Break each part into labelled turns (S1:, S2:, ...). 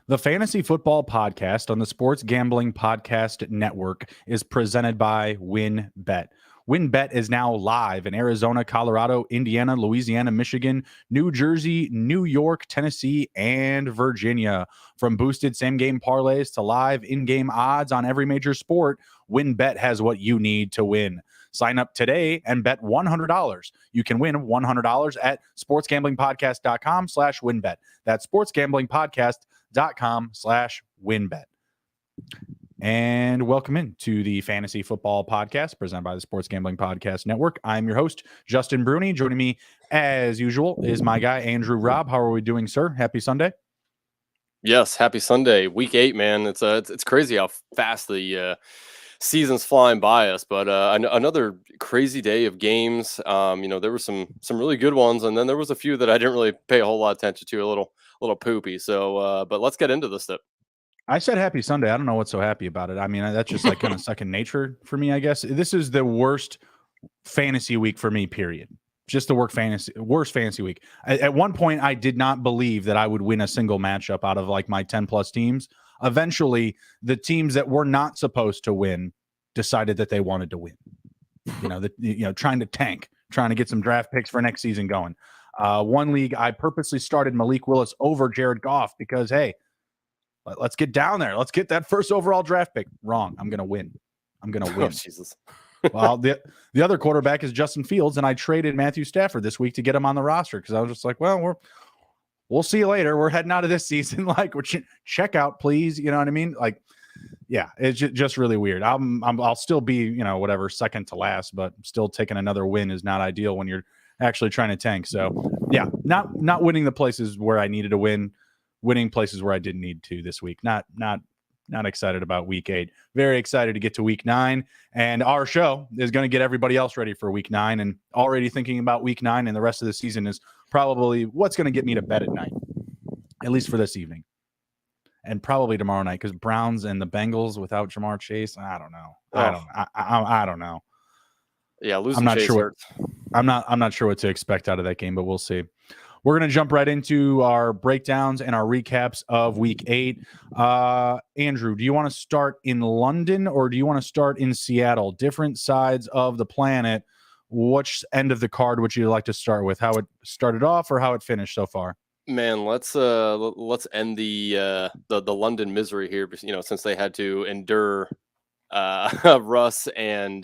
S1: The Fantasy Football Podcast on the Sports Gambling Podcast Network is presented by WynnBET. WynnBET is now live in Arizona, Colorado, Indiana, Louisiana, Michigan, New Jersey, New York, Tennessee, and Virginia. From boosted same-game parlays to live in-game odds on every major sport, WynnBET has what you need to win. Sign up today and bet $100. You can win $100 at sportsgamblingpodcast.com/WynnBET. That's sportsgamblingpodcast.com/WynnBET. And welcome in to the Fantasy Football Podcast presented by the Sports Gambling Podcast Network. I'm your host, Justin Bruni. Joining me, as usual, is my guy, Andrew Raub. How are we doing, sir? Happy Sunday.
S2: Yes, happy Sunday. Week 8, man. It's crazy how fast the season's flying by us, but another crazy day of games. There were some really good ones, and then there was a few that I didn't really pay a whole lot of attention to, a little poopy. So, but let's get into this stuff.
S1: I said happy Sunday. I don't know what's so happy about it. I mean, that's just like kind of second nature for me, I guess. This is the worst fantasy week for me, period. Just the worst fantasy week. At one point, I did not believe that I would win a single matchup out of like my 10 plus teams. Eventually, the teams that were not supposed to win decided that they wanted to win. Trying to tank, trying to get some draft picks for next season going. One league, I purposely started Malik Willis over Jared Goff because, hey, let's get down there. Let's get that first overall draft pick. Wrong. I'm going to win.
S2: Oh, Jesus.
S1: Well, the other quarterback is Justin Fields, and I traded Matthew Stafford this week to get him on the roster because I was just like, well, we'll see you later. We're heading out of this season. Like, check out, please. You know what I mean? Like, yeah, it's just really weird. I'll still be, whatever, second to last, but still taking another win is not ideal when you're actually trying to tank. So, yeah, not winning the places where I needed to win. Winning places where I didn't need to this week. Not excited about week 8. Very excited to get to week 9. And our show is going to get everybody else ready for week 9. And already thinking about week 9 and the rest of the season is probably what's going to get me to bed at night, at least for this evening. And probably tomorrow night, because Browns and the Bengals without Jamar Chase, I don't know. I don't know.
S2: Yeah, losing
S1: I'm not
S2: Chase
S1: sure.
S2: hurts.
S1: I'm not sure what to expect out of that game, but we'll see. We're going to jump right into our breakdowns and our recaps of week 8. Andrew, do you want to start in London or do you want to start in Seattle? Different sides of the planet. Which end of the card would you like to start with? How it started off or how it finished so far?
S2: Man, let's end the London misery here, since they had to endure Russ and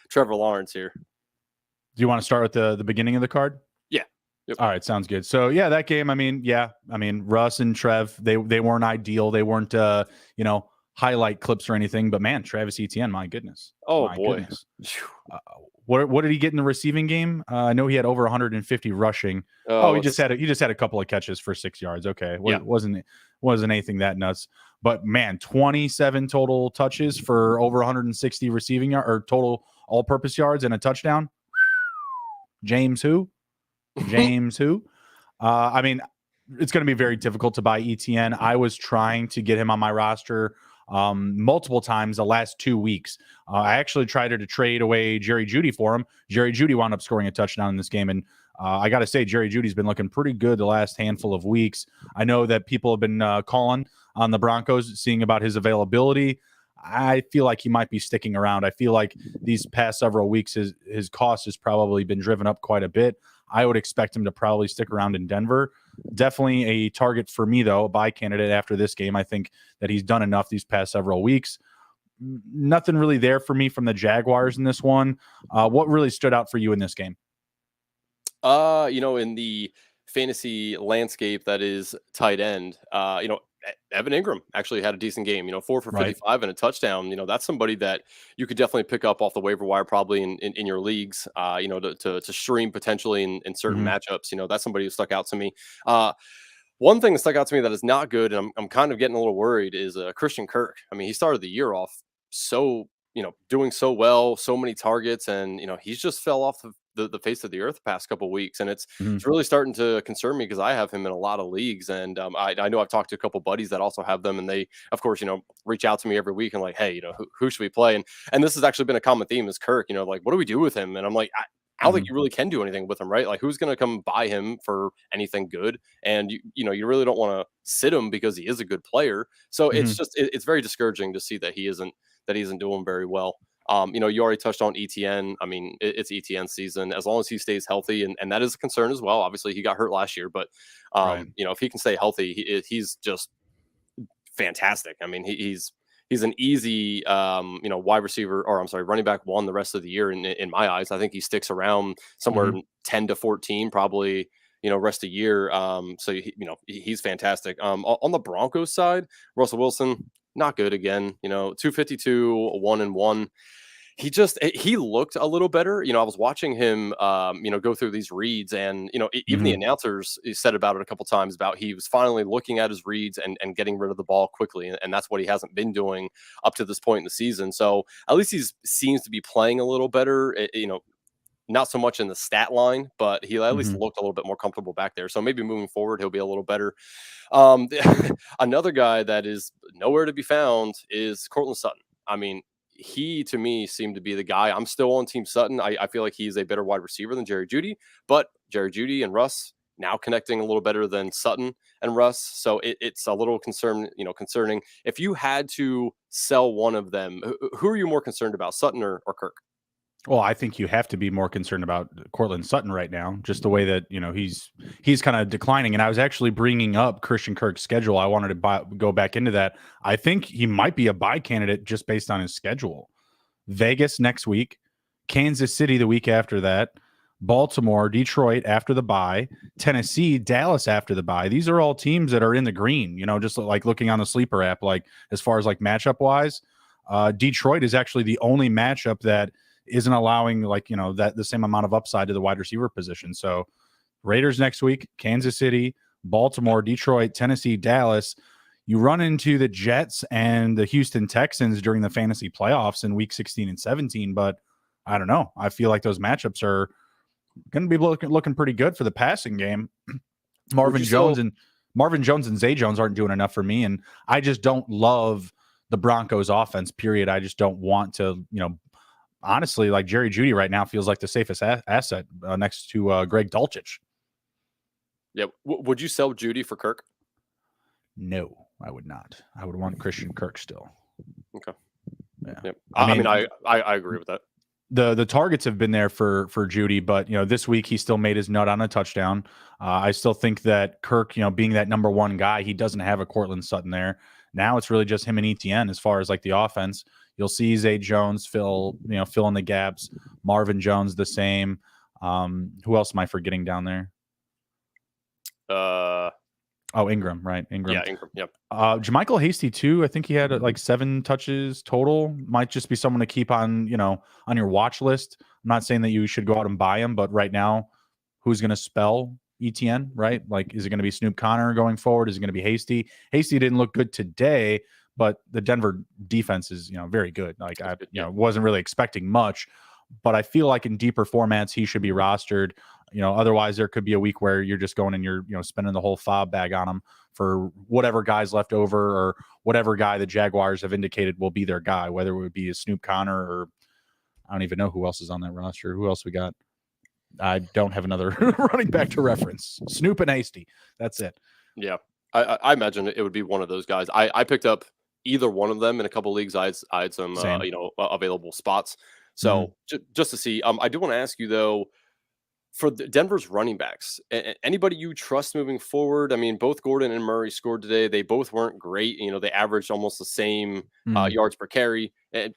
S2: Trevor Lawrence here.
S1: Do you want to start with the beginning of the card?
S2: Yeah. Yep.
S1: All right, sounds good. So yeah, that game. I mean, Russ and Trev, they weren't ideal. They weren't highlight clips or anything. But man, Travis Etienne, my goodness.
S2: Oh
S1: my
S2: boy.
S1: Goodness. What did he get in the receiving game? I know he had over 150 rushing. He just had a couple of catches for 6 yards. Okay,
S2: yeah.
S1: It wasn't anything that nuts. But man, 27 total touches for over 160 receiving yard or total all-purpose yards and a touchdown. James who? I mean, it's going to be very difficult to buy ETN. I was trying to get him on my roster multiple times the last 2 weeks. I actually tried to trade away Jerry Jeudy for him. Jerry Jeudy wound up scoring a touchdown in this game. And I got to say, Jerry Judy's been looking pretty good the last handful of weeks. I know that people have been calling on the Broncos, seeing about his availability. I feel like he might be sticking around. I feel like these past several weeks, his cost has probably been driven up quite a bit. I would expect him to probably stick around in Denver. Definitely a target for me, though, a buy candidate after this game. I think that he's done enough these past several weeks. Nothing really there for me from the Jaguars in this one. What really stood out for you in this game?
S2: In the fantasy landscape that is tight end, Evan Ingram actually had a decent game, 4 for 55 and a touchdown. That's somebody that you could definitely pick up off the waiver wire, probably in your leagues, to stream potentially in certain matchups. That's somebody who stuck out to me. One thing that stuck out to me that is not good, and I'm kind of getting a little worried, is Christian Kirk. I mean, he started the year off doing so well, so many targets, and he's just fell off the face of the earth the past couple of weeks, and it's really starting to concern me because I have him in a lot of leagues, and I know I've talked to a couple buddies that also have them, and they of course reach out to me every week and like, hey, who should we play, and this has actually been a common theme is Kirk, like, what do we do with him? And I'm like, I don't think you really can do anything with him, right? Like, who's going to come buy him for anything good? And you really don't want to sit him because he is a good player. So it's very discouraging to see that he isn't doing very well. You already touched on ETN. I mean, it's ETN season. As long as he stays healthy, and that is a concern as well. Obviously, he got hurt last year, but
S1: Right.
S2: if he can stay healthy, he's just fantastic. I mean, he's an easy wide receiver, or I'm sorry, running back one the rest of the year in my eyes. I think he sticks around somewhere 10 to 14 probably, rest of the year. So he's fantastic. On the Broncos side, Russell Wilson, not good again. 252, 1-1. He looked a little better. I was watching him, go through these reads, and even the announcers said about it a couple times about he was finally looking at his reads and getting rid of the ball quickly, and that's what he hasn't been doing up to this point in the season. So at least he seems to be playing a little better. Not so much in the stat line, but he at least looked a little bit more comfortable back there. So maybe moving forward, he'll be a little better. Another guy that is nowhere to be found is Cortland Sutton. I mean, he to me seemed to be the guy. I'm still on Team Sutton. I feel like he's a better wide receiver than Jerry Jeudy, but Jerry Jeudy and Russ now connecting a little better than Sutton and Russ. So it's a little concerning. If you had to sell one of them, who are you more concerned about, Sutton or Kirk?
S1: Well, I think you have to be more concerned about Cortland Sutton right now, just the way that he's kind of declining. And I was actually bringing up Christian Kirk's schedule. I wanted to go back into that. I think he might be a buy candidate just based on his schedule. Vegas next week, Kansas City the week after that, Baltimore, Detroit after the bye, Tennessee, Dallas after the bye. These are all teams that are in the green. Just like looking on the sleeper app, like as far as like matchup wise, Detroit is actually the only matchup that isn't allowing that the same amount of upside to the wide receiver position. So Raiders next week, Kansas City, Baltimore, Detroit, Tennessee, Dallas. You run into the Jets and the Houston Texans during the fantasy playoffs in week 16 and 17. But I don't know. I feel like those matchups are going to be looking pretty good for the passing game. Marvin Jones and Zay Jones aren't doing enough for me. And I just don't love the Broncos offense, period. I just don't want to, honestly, like Jerry Jeudy right now feels like the safest asset next to Greg Dulcich.
S2: Yeah. Would you sell Jeudy for Kirk?
S1: No, I would not. I would want Christian Kirk still.
S2: Okay.
S1: Yeah.
S2: Yep. I agree with that.
S1: The targets have been there for Jeudy, but this week he still made his nut on a touchdown. I still think that Kirk, being that number one guy, he doesn't have a Cortland Sutton there. Now it's really just him and ETN as far as like the offense. You'll see Zay Jones fill in the gaps. Marvin Jones the same. Who else am I forgetting down there? Ingram, right? Ingram.
S2: Yeah, Ingram. Yep.
S1: JaMychal Hasty too. I think he had like 7 touches total. Might just be someone to keep on on your watch list. I'm not saying that you should go out and buy him, but right now, who's going to spell ETN? Right? Like, is it going to be Snoop Connor going forward? Is it going to be Hasty? Hasty didn't look good today, but the Denver defense is very good. Like I wasn't really expecting much, but I feel like in deeper formats he should be rostered. Otherwise there could be a week where you're just going and you're spending the whole fob bag on him for whatever guy's left over or whatever guy the Jaguars have indicated will be their guy, whether it would be a Snoop Connor or I don't even know who else is on that roster. Who else we got? I don't have another running back to reference. Snoop and Hasty. That's it.
S2: Yeah. I imagine it would be one of those guys. I picked up either one of them in a couple of leagues. I had some available spots. So just to see, I do want to ask you though, for Denver's running backs, anybody you trust moving forward? I mean, both Gordon and Murray scored today. They both weren't great. They averaged almost the same yards per carry. And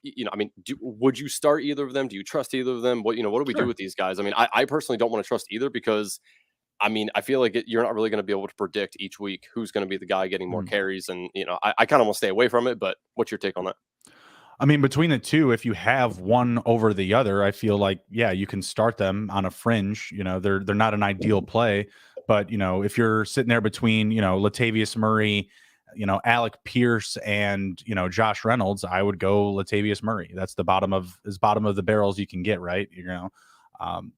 S2: would you start either of them? Do you trust either of them? What do we do with these guys? I mean, I personally don't want to trust either because I feel like you're not really going to be able to predict each week who's going to be the guy getting more carries. And, I kind of want to stay away from it, but what's your take on that?
S1: I mean, between the two, if you have one over the other, I feel like, yeah, you can start them on a fringe. They're not an ideal play, but, if you're sitting there between, Latavius Murray, Alec Pierce and, Josh Reynolds, I would go Latavius Murray. That's the bottom of the barrels you can get, right?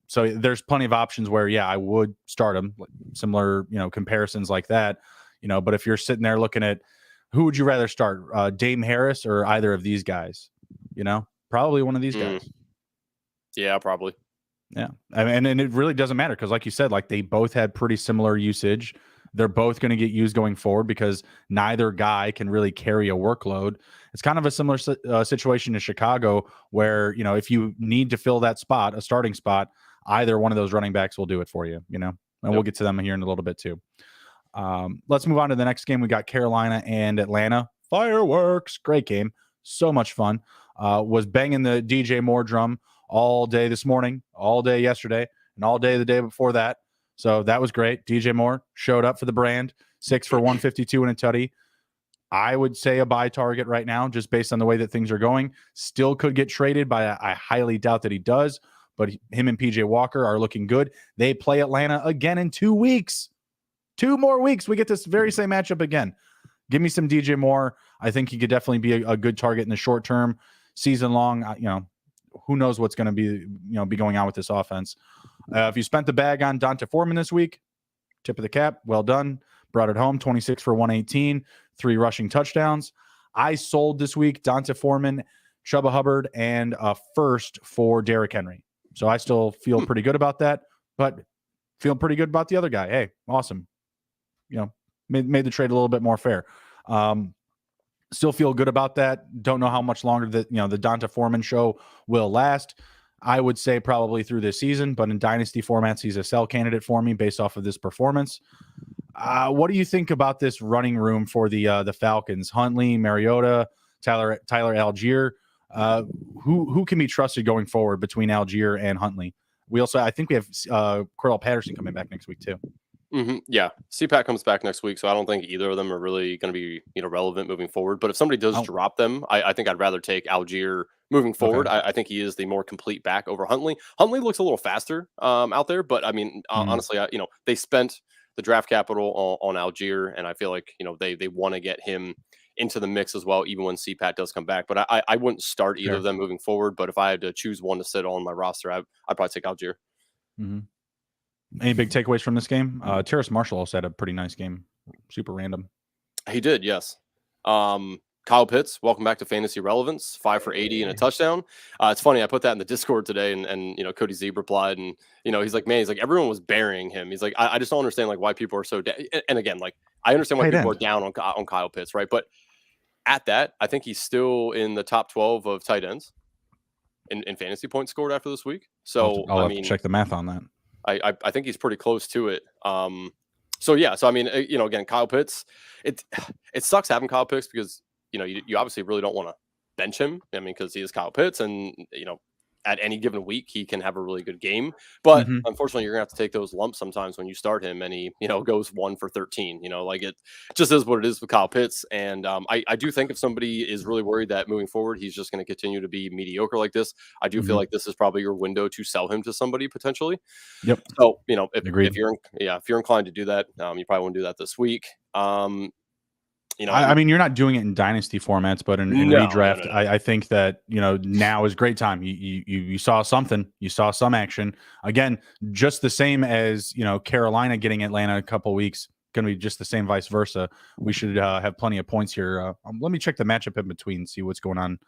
S1: So there's plenty of options where, yeah, I would start them, similar, comparisons like that, but if you're sitting there looking at who would you rather start, Dame Harris or either of these guys, probably one of these guys.
S2: Yeah, probably.
S1: Yeah. I mean, and it really doesn't matter because, like you said, like they both had pretty similar usage. They're both going to get used going forward because neither guy can really carry a workload. It's kind of a similar situation to Chicago where, if you need to fill that spot, a starting spot, either one of those running backs will do it for you, and we'll get to them here in a little bit too. Let's move on to the next game. We got Carolina and Atlanta. Fireworks. Great game. So much fun. Was banging the DJ Moore drum all day this morning, all day yesterday, and all day the day before that. So that was great. DJ Moore showed up for the brand, 6 for 152 and a tutty. I would say a buy target right now, just based on the way that things are going. Still could get traded, but I highly doubt that he does. But him and PJ Walker are looking good. They play Atlanta again in 2 weeks. 2 more weeks. We get this very same matchup again. Give me some DJ Moore. I think he could definitely be a good target in the short term, season long. Who knows what's going to be going on with this offense. If you spent the bag on Donta Foreman this week, tip of the cap, well done. Brought it home, 26 for 118, 3 rushing touchdowns. I sold this week Donta Foreman, Chuba Hubbard, and a first for Derrick Henry. So I still feel pretty good about that, but feel pretty good about the other guy. Hey, awesome. Made the trade a little bit more fair. Still feel good about that. Don't know how much longer the Donta Foreman show will last. I would say probably through this season, but in dynasty formats, he's a sell candidate for me based off of this performance. What do you think about this running room for the Falcons? Huntley, Mariota, Tyler Algier. Who can be trusted going forward between Algier and Huntley? I think we have Cordell Patterson coming back next week too.
S2: Mm-hmm. Yeah, CPAT comes back next week, so I don't think either of them are really going to be relevant moving forward. But if somebody does drop them, I think I'd rather take Algier moving forward. Okay. I think he is the more complete back over Huntley. Huntley looks a little faster out there, but I mean, honestly, they spent the draft capital on Algier, and I feel like they want to get him into the mix as well, even when CPAT does come back. But I wouldn't start either of them moving forward. But if I had to choose one to sit on my roster, I'd probably take Algier.
S1: Mm-hmm. Any big takeaways from this game? Terrace Marshall also had a pretty nice game. Super random.
S2: He did, yes. Kyle Pitts, welcome back to Fantasy Relevance. 5 for 80 and a touchdown. It's funny, I put that in the Discord today, and Cody Zeeb replied, and he's like, man, everyone was burying him. He's like, I just don't understand why people are so and again, I understand why people are down on Kyle Pitts, right? But at that, I think he's still in the top 12 of tight ends in fantasy points scored after this week. So
S1: I'll have to check the math on that.
S2: I think he's pretty close to it. So I mean, again, Kyle Pitts, it sucks having Kyle Pitts because you obviously really don't want to bench him. I mean, because he is Kyle Pitts, and at any given week he can have a really good game. But unfortunately, you're gonna have to take those lumps sometimes when you start him, and he goes 1 for 13. It just is what it is with Kyle Pitts. And I do think if somebody is really worried that moving forward he's just going to continue to be mediocre like this, I do feel like this is probably your window to sell him to somebody potentially.
S1: Yep.
S2: So if you're inclined to do that, you probably won't do that this week.
S1: I mean, you're not doing it in dynasty formats, but in redraft, no. I think that now is a great time. You saw something, you saw some action. Again, just the same as Carolina getting Atlanta a couple weeks, going to be just the same, vice versa. We should have plenty of points here. Let me check the matchup in between, see what's going on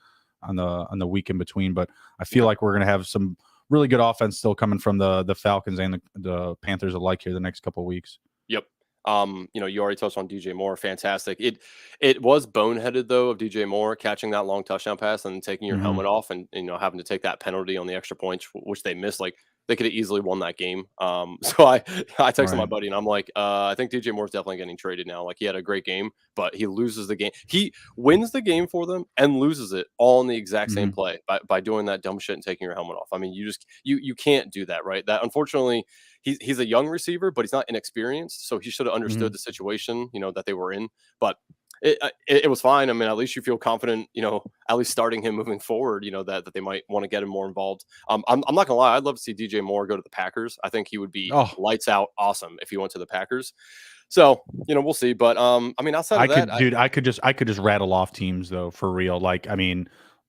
S1: the week in between. But I feel like we're going to have some really good offense still coming from the Falcons and the Panthers alike here the next couple of weeks.
S2: Yep. You already touched on DJ Moore. Fantastic. It was boneheaded though of DJ Moore catching that long touchdown pass and taking your helmet off and having to take that penalty on the extra points, which they missed. Like they could have easily won that game. So I texted my buddy and I'm like, I think DJ Moore's definitely getting traded now. Like he had a great game, but he loses the game. He wins the game for them and loses it all in the exact same play by doing that dumb shit and taking your helmet off. I mean, you can't do that, right? That unfortunately he's a young receiver, but he's not inexperienced. So he should have understood the situation, that they were in, but it was fine. I mean, at least you feel confident, at least starting him moving forward, that they might want to get him more involved. I'm not gonna lie. I'd love to see DJ Moore go to the Packers. I think he would be lights out awesome if he went to the Packers. So, we'll see. But I mean, outside of that,
S1: I could just rattle off teams though, for real. Like, I mean,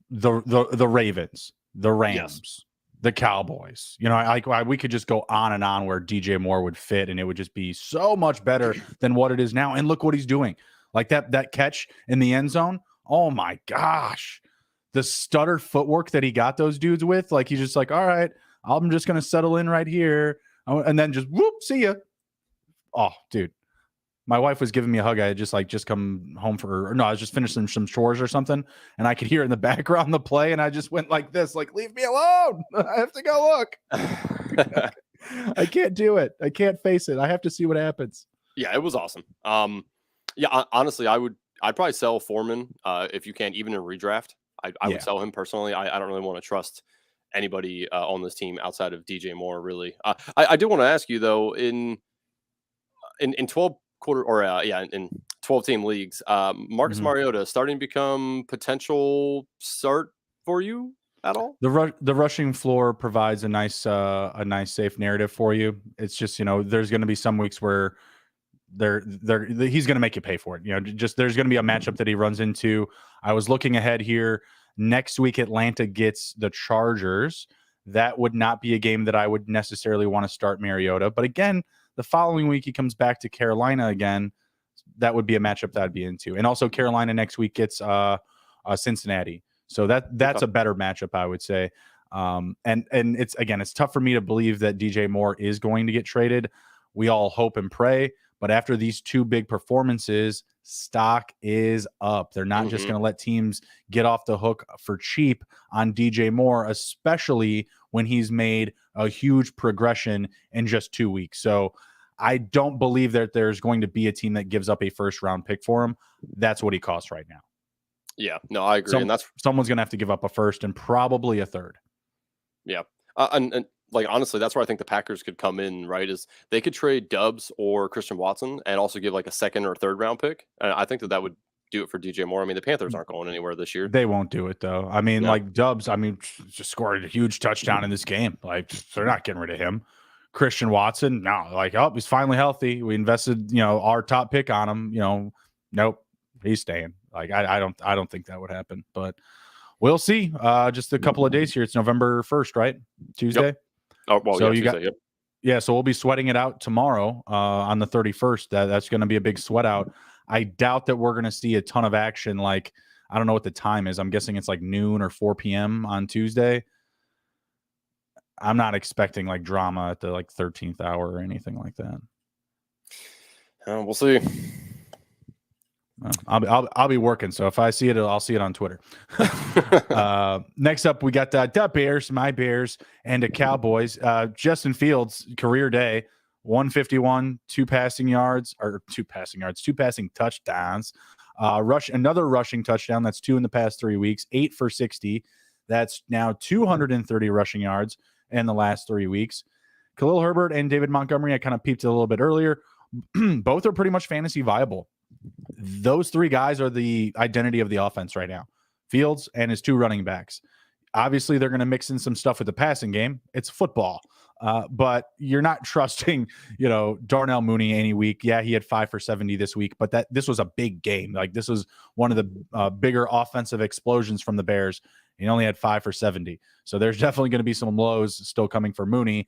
S1: the Ravens, the Rams, yes, the Cowboys, we could just go on and on where DJ Moore would fit, and it would just be so much better than what it is now. And look what he's doing. Like that catch in the end zone. Oh my gosh. The stutter footwork that he got those dudes with. Like, he's just like, all right, I'm just going to settle in right here. And then just whoop, see ya. Oh, dude. My wife was giving me a hug. I had just come home I was just finishing some chores or something. And I could hear in the background the play. And I just went like this, like, leave me alone. I have to go look. I can't do it. I can't face it. I have to see what happens.
S2: Yeah, it was awesome. Yeah, honestly, I'd probably sell Foreman if you can, even in redraft. I would sell him personally. I don't really want to trust anybody on this team outside of DJ Moore, really. I do want to ask you though, in 12 quarter or in 12 team leagues, Marcus Mariota starting to become potential start for you at all?
S1: The rushing floor provides a nice safe narrative for you. It's just, there's going to be some weeks where he's going to make you pay for it. Just there's going to be a matchup that he runs into. I was looking ahead here. Next week, Atlanta gets the Chargers. That would not be a game that I would necessarily want to start Mariota. But again, the following week, he comes back to Carolina again. That would be a matchup that I'd be into. And also Carolina next week gets Cincinnati. So that's a better matchup, I would say. And it's tough for me to believe that DJ Moore is going to get traded. We all hope and pray. But after these two big performances, stock is up. They're not just going to let teams get off the hook for cheap on DJ Moore, especially when he's made a huge progression in just 2 weeks. So I don't believe that there's going to be a team that gives up a first-round pick for him. That's what he costs right now.
S2: Yeah, no, I agree. And
S1: someone's going to have to give up a first and probably a third.
S2: Yeah. And like, honestly, that's where I think the Packers could come in, right? Is they could trade Dubs or Christian Watson and also give like a second or third round pick. And I think that would do it for DJ Moore. I mean, the Panthers aren't going anywhere this year.
S1: They won't do it though. I mean, like Dubs, just scored a huge touchdown in this game. Like, they're not getting rid of him. Christian Watson, no, like, oh, he's finally healthy. We invested, our top pick on him. Nope, he's staying. Like, I don't think that would happen, but we'll see. Just a couple of days here. It's November 1st, right? Tuesday.
S2: Yep. Oh, well, so Tuesday,
S1: yeah. So we'll be sweating it out tomorrow on the 31st. That's going to be a big sweat out. I doubt that we're going to see a ton of action. Like, I don't know what the time is. I'm guessing it's like noon or 4 p.m. on Tuesday. I'm not expecting like drama at the 13th hour or anything like that.
S2: We'll see.
S1: I'll be working, so if I see it, I'll see it on Twitter. Next up, we got the Bears, my Bears, and the Cowboys. Justin Fields, career day, 151, two passing touchdowns. Another rushing touchdown. That's 2 in the past 3 weeks. 8 for 60. That's now 230 rushing yards in the last 3 weeks. Khalil Herbert and David Montgomery, I kind of peeped a little bit earlier. Both are pretty much fantasy viable. Those 3 guys are the identity of the offense right now. Fields and his 2 running backs. Obviously, they're going to mix in some stuff with the passing game. It's football. But you're not trusting, Darnell Mooney any week. Yeah, he had 5 for 70 this week, but this was a big game. Like, this was one of the bigger offensive explosions from the Bears. He only had 5 for 70. So there's definitely going to be some lows still coming for Mooney.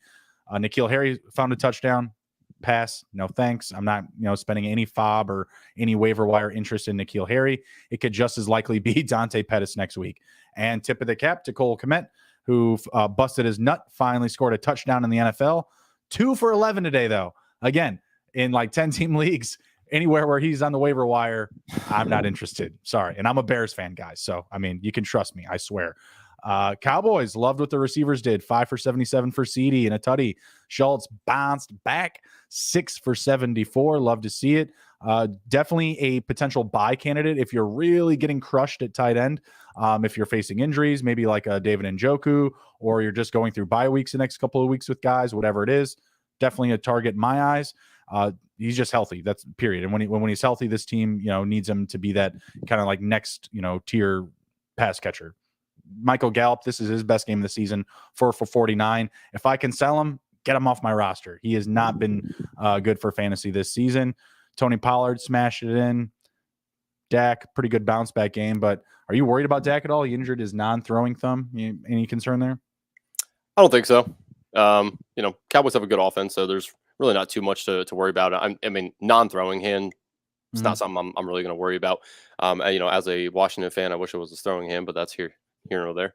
S1: N'Keal Harry found a touchdown. Pass, no thanks. I'm not, spending any fob or any waiver wire interest in N'Keal Harry. It could just as likely be Dante Pettis next week. And tip of the cap to Cole Kmet, who busted his nut, finally scored a touchdown in the NFL. 2 for 11 today, though. Again, in 10-team leagues, anywhere where he's on the waiver wire, I'm not interested. Sorry. And I'm a Bears fan, guys. So, you can trust me. I swear. Cowboys loved what the receivers did. 5 for 77 for CD and a tutty. Schultz bounced back 6 for 74. Love to see it. Definitely a potential buy candidate if you're really getting crushed at tight end. If you're facing injuries, maybe like a David Njoku, or you're just going through bye weeks the next couple of weeks with guys, whatever it is, definitely a target in my eyes. He's just healthy. That's period. And when he's healthy, this team, needs him to be that kind of next, tier pass catcher. Michael Gallup, this is his best game of the season, 4 for 49. If I can sell him, get him off my roster. He has not been good for fantasy this season. Tony Pollard smashed it in. Dak, pretty good bounce back game, but are you worried about Dak at all? He injured his non-throwing thumb. Any concern there?
S2: I don't think so. Cowboys have a good offense, so there's really not too much to worry about. Non-throwing hand, it's not something I'm really going to worry about. As a Washington fan, I wish it was a throwing hand, but that's here here or there.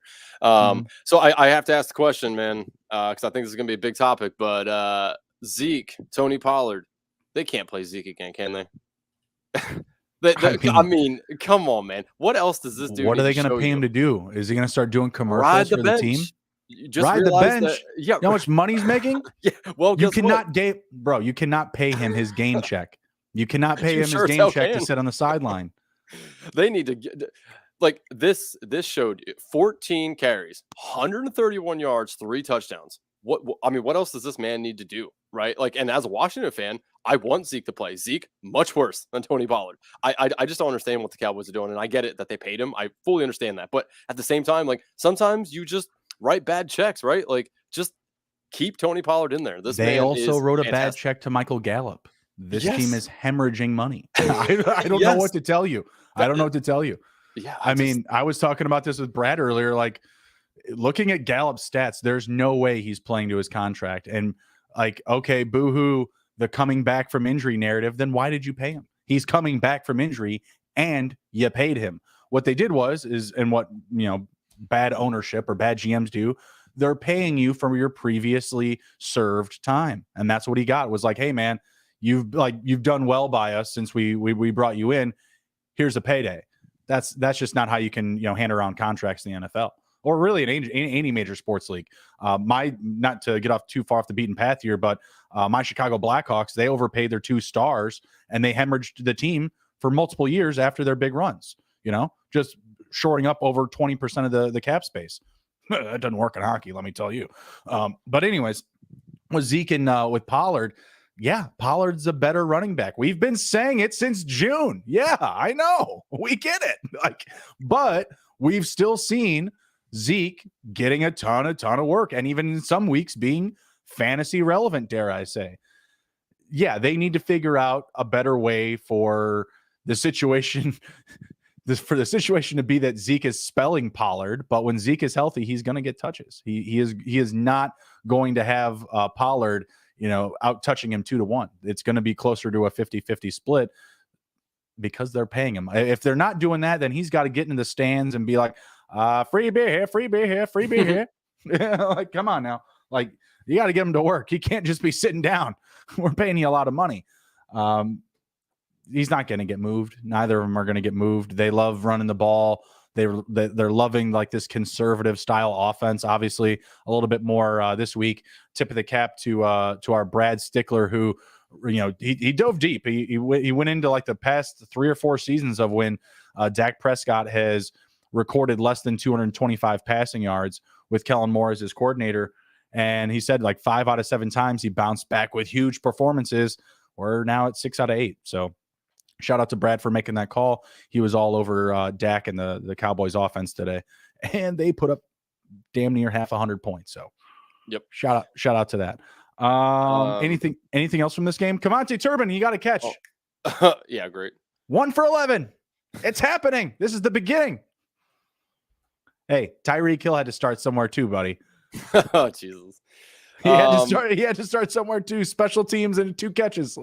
S2: So I have to ask the question, man, because I think this is going to be a big topic. But Zeke, Tony Pollard, they can't play Zeke again, can they? I mean, come on, man. What else does this dude?
S1: What are they
S2: going to
S1: pay him to do? Is he going to start doing commercials
S2: ride the
S1: for
S2: bench?
S1: The team?
S2: Just
S1: ride the bench.
S2: That, yeah.
S1: You know how much money he's making?
S2: Yeah. Well,
S1: you cannot, bro. You cannot pay him his game check. You cannot pay him his game check to sit on the sideline.
S2: They need to get like this. This showed 14 carries, 131 yards, 3 touchdowns. What else does this man need to do? Right. Like, and as a Washington fan, I want Zeke to play. Zeke, much worse than Tony Pollard. I just don't understand what the Cowboys are doing. And I get it that they paid him. I fully understand that. But at the same time, like sometimes you just write bad checks, right? Like just keep Tony Pollard in there.
S1: They also wrote a bad check to Michael Gallup. This team is hemorrhaging money. I don't know what to tell you. I don't know what to tell you.
S2: Yeah.
S1: I mean, I was talking about this with Brad earlier. Like looking at Gallup's stats, there's no way he's playing to his contract. And like, okay, boo-hoo, the coming back from injury narrative, then why did you pay him? He's coming back from injury and you paid him. What they did and what, bad ownership or bad GMs do, they're paying you for your previously served time. And that's what he got was like, hey man, you've done well by us since we brought you in. Here's a payday. That's just not how you can, hand around contracts in the NFL. Or really in any major sports league. Not to get off too far off the beaten path here, but my Chicago Blackhawks, they overpaid their 2 stars and they hemorrhaged the team for multiple years after their big runs, just shoring up over 20% of the cap space. That doesn't work in hockey, let me tell you. But anyways, with Zeke and with Pollard, yeah, Pollard's a better running back. We've been saying it since June. Yeah, I know. We get it. But we've still seen Zeke getting a ton of work, and even in some weeks being fantasy relevant, dare I say. Yeah, they need to figure out a better way for the situation to be that Zeke is spelling Pollard, but when Zeke is healthy, he's going to get touches. He is not going to have Pollard, out touching him 2-1. It's going to be closer to a 50-50 split because they're paying him. If they're not doing that, then he's got to get into the stands and be like, free beer here, free beer here, free beer here. Like, come on now. Like, you got to get him to work. He can't just be sitting down. We're paying you a lot of money. He's not going to get moved. Neither of them are going to get moved. They love running the ball. They're loving like this conservative style offense. Obviously, a little bit more this week. Tip of the cap to our Brad Stickler, who he dove deep. He went into like the past 3 or 4 seasons of when Dak Prescott has recorded less than 225 passing yards with Kellen Moore as his coordinator. And he said like 5 out of 7 times he bounced back with huge performances. We're now at 6 out of 8. So shout out to Brad for making that call. He was all over Dak and the Cowboys offense today, and they put up damn near half 100 points. So
S2: yep.
S1: Shout out to that. Anything else from this game? Cavante Turbin, you got to catch.
S2: Oh. Yeah, great.
S1: 1 for 11. It's happening. This is the beginning. Hey, Tyreek Hill had to start somewhere too, buddy.
S2: Oh, Jesus.
S1: He had to start somewhere too. Special teams and 2 catches.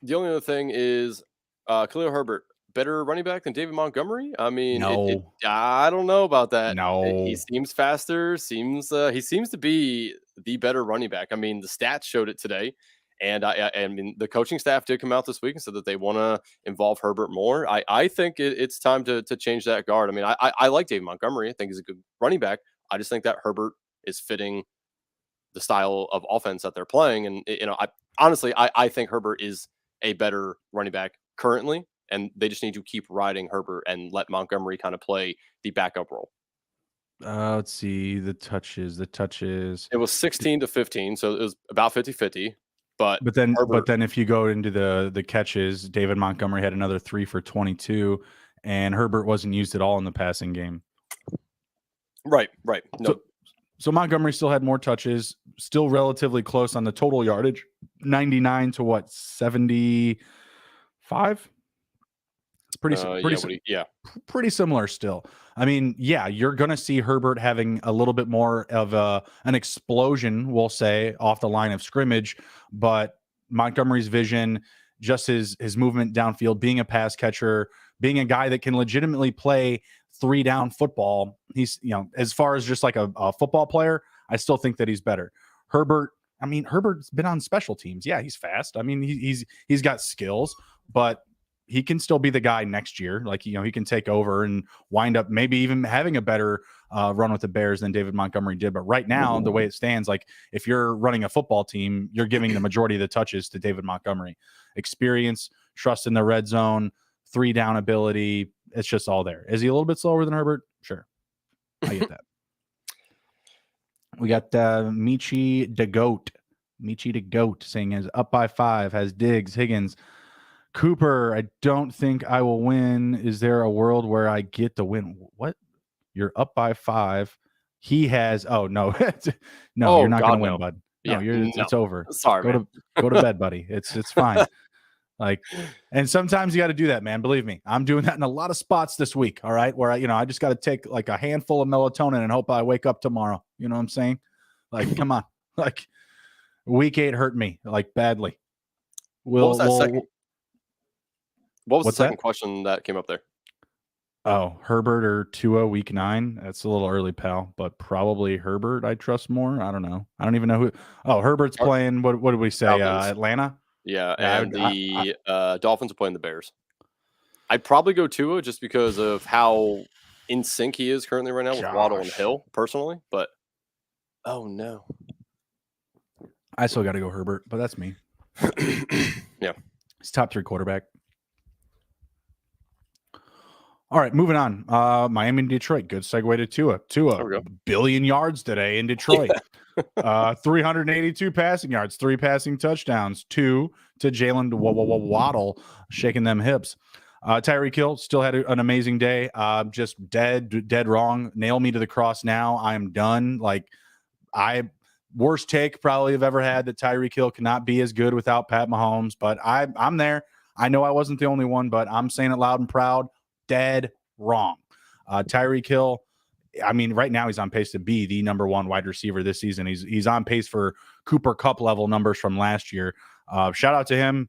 S2: The only other thing is Khalil Herbert, better running back than David Montgomery? I mean,
S1: no.
S2: I don't know about that.
S1: No.
S2: He seems faster. He seems to be the better running back. I mean, the stats showed it today. And I mean, the coaching staff did come out this week and said that they want to involve Herbert more. I think it's time to change that guard. I mean, I like David Montgomery. I think he's a good running back. I just think that Herbert is fitting the style of offense that they're playing. And, I think Herbert is a better running back currently, and they just need to keep riding Herbert and let Montgomery kind of play the backup role.
S1: Let's see the touches.
S2: It was 16-15, so it was about 50-50. But
S1: then if you go into the catches, David Montgomery had another 3 for 22, and Herbert wasn't used at all in the passing game.
S2: Right. No.
S1: So Montgomery still had more touches, still relatively close on the total yardage, 99 to 75. It's pretty similar still. I mean, yeah, you're going to see Herbert having a little bit more of an explosion, we'll say, off the line of scrimmage, but Montgomery's vision, just his movement downfield, being a pass catcher, being a guy that can legitimately play 3 down football, he's, as far as just like a football player, I still think that he's better. Herbert, I mean, Herbert's been on special teams. Yeah, he's fast. I mean, he's got skills, but he can still be the guy next year. Like, he can take over and wind up maybe even having a better run with the Bears than David Montgomery did. But right now, the way it stands, like if you're running a football team, you're giving the majority of the touches to David Montgomery. Experience, trust in the red zone, 3 down ability. It's just all there. Is he a little bit slower than Herbert? Sure. I get that. We got Michi the Goat saying is up by 5, has Diggs, Higgins, Cooper. I don't think I will win. Is there a world where I get the win? What? You're up by 5. He has. Oh no, no, you're not going to win, bud. No, it's over.
S2: Sorry,
S1: go to bed, buddy. It's fine. Like, and sometimes you got to do that, man. Believe me, I'm doing that in a lot of spots this week. All right, where I just got to take like a handful of melatonin and hope I wake up tomorrow. You know what I'm saying? Like, come on, like week 8 hurt me like badly.
S2: What was the second question that came up there?
S1: Oh, Herbert or Tua week 9. That's a little early, pal, but probably Herbert. I trust more. I don't know. I don't even know who. Oh, Herbert's playing. What did we say? Atlanta.
S2: Yeah, and the Dolphins are playing the Bears. I'd probably go Tua just because of how in sync he is currently right now with Waddle and Hill, personally. But oh no,
S1: I still got to go Herbert, but that's me.
S2: Yeah,
S1: he's top 3 quarterback. All right, moving on. Miami and Detroit. Good segue to Tua. Tua, billion yards today in Detroit. 382 passing yards, 3 passing touchdowns, 2 to Jalen Waddle, shaking them hips. Tyreek Hill still had an amazing day. Just dead wrong. Nail me to the cross now. I'm done. Like, worst take probably have ever had that Tyreek Hill cannot be as good without Pat Mahomes. But I'm there. I know I wasn't the only one, but I'm saying it loud and proud. Dead wrong. Tyreek Hill, I mean, right now he's on pace to be the number 1 wide receiver this season. He's on pace for Cooper Kupp level numbers from last year. Shout out to him.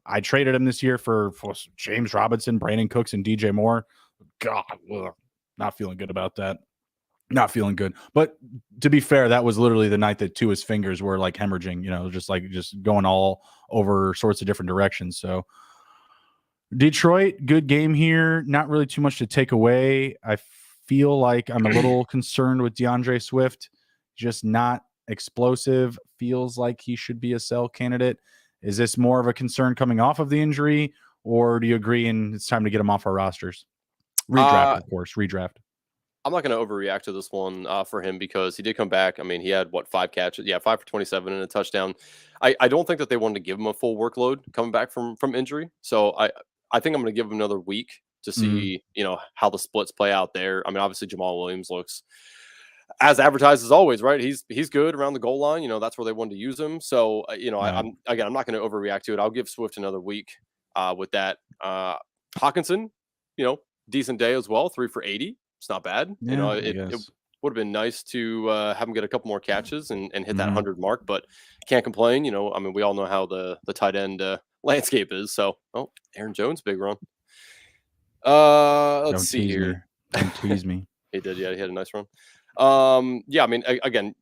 S1: I traded him this year for James Robinson, Brandon Cooks, and DJ Moore. God, not feeling good about that. Not feeling good. But to be fair, that was literally the night that Tua's fingers were like hemorrhaging, just going all over sorts of different directions. So Detroit, good game here. Not really too much to take away. I feel like I'm a little concerned with DeAndre Swift. Just not explosive. Feels like he should be a sell candidate. Is this more of a concern coming off of the injury, or do you agree and it's time to get him off our rosters? Redraft, of course. Redraft.
S2: I'm not going to overreact to this one for him because he did come back. I mean, he had 5 catches? Yeah, 5 for 27 and a touchdown. I don't think that they wanted to give him a full workload coming back from injury. So I think I'm going to give him another week to see, how the splits play out there. I mean, obviously Jamal Williams looks as advertised as always, right? He's good around the goal line. That's where they wanted to use him. So, I'm not going to overreact to it. I'll give Swift another week with that. Hawkinson, decent day as well. 3 for 80. It's not bad.
S1: Yeah,
S2: it would have been nice to have him get a couple more catches and hit that 100 mark, but can't complain. I mean, we all know how the tight end landscape is. So, Aaron Jones, big run. Let's see here.
S1: Don't tease me.
S2: He did. Yeah, he had a nice run. Yeah, I mean, again,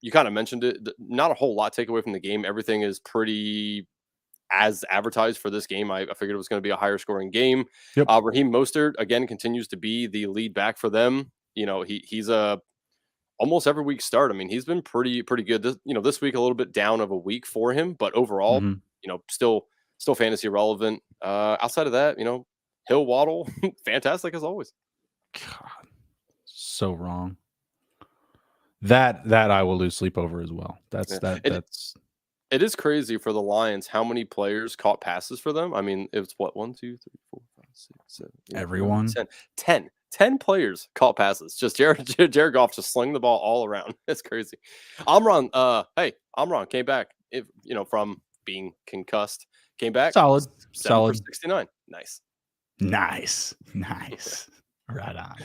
S2: you kind of mentioned it. Not a whole lot take away from the game. Everything is pretty as advertised for this game. I figured it was going to be a higher scoring game.
S1: Yep.
S2: Raheem Mostert, again, continues to be the lead back for them. He's a almost every week start. I mean, he's been pretty good. This week a little bit down of a week for him, but overall, still fantasy relevant. Outside of that, Hill, Waddle, fantastic as always.
S1: God, so wrong. That I will lose sleep over as well. It
S2: is crazy for the Lions how many players caught passes for them. I mean, it was 1, 2, 3, 4, 5, 6, 7, 8,
S1: everyone
S2: 10 players caught passes. Just Jared Goff just sling the ball all around. It's crazy. Amron came back from being concussed. Came back
S1: solid
S2: for 69.
S1: Nice. Right on.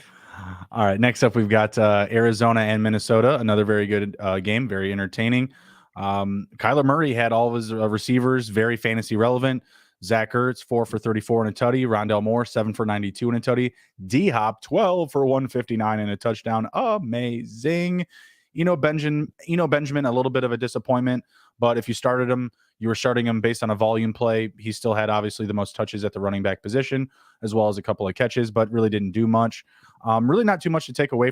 S1: All right, next up we've got Arizona and Minnesota. Another very good game, very entertaining. Kyler Murray had all of his receivers very fantasy relevant. Zach Ertz, 4 for 34 and a tutty. Rondell Moore, 7 for 92 and a tutty. D-Hop, 12 for 159 and a touchdown. Amazing. Benjamin, a little bit of a disappointment, but if you started him, you were starting him based on a volume play. He still had obviously the most touches at the running back position, as well as a couple of catches, but really didn't do much. Really not too much to take away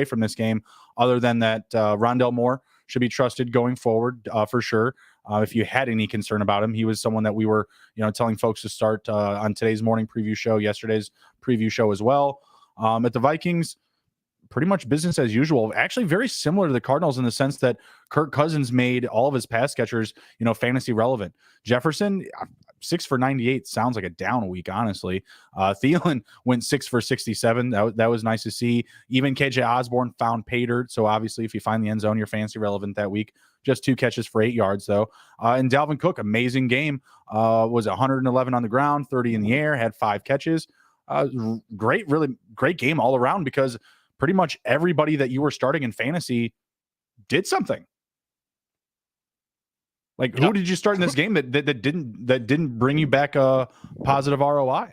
S1: from this game, other than that Rondell Moore should be trusted going forward for sure. If you had any concern about him, he was someone that we were, telling folks to start on today's morning preview show, yesterday's preview show as well. At the Vikings, pretty much business as usual. Actually, very similar to the Cardinals in the sense that Kirk Cousins made all of his pass catchers, fantasy relevant. Jefferson, 6 for 98 sounds like a down week, honestly. Thielen went 6 for 67. That was nice to see. Even KJ Osborne found pay dirt. So obviously, if you find the end zone, you're fantasy relevant that week. Just 2 catches for 8 yards, though. And Dalvin Cook, amazing game. Was 111 on the ground, 30 in the air, had 5 catches. Really great game all around because pretty much everybody that you were starting in fantasy did something. Like, who did you start in this game that didn't bring you back a positive ROI?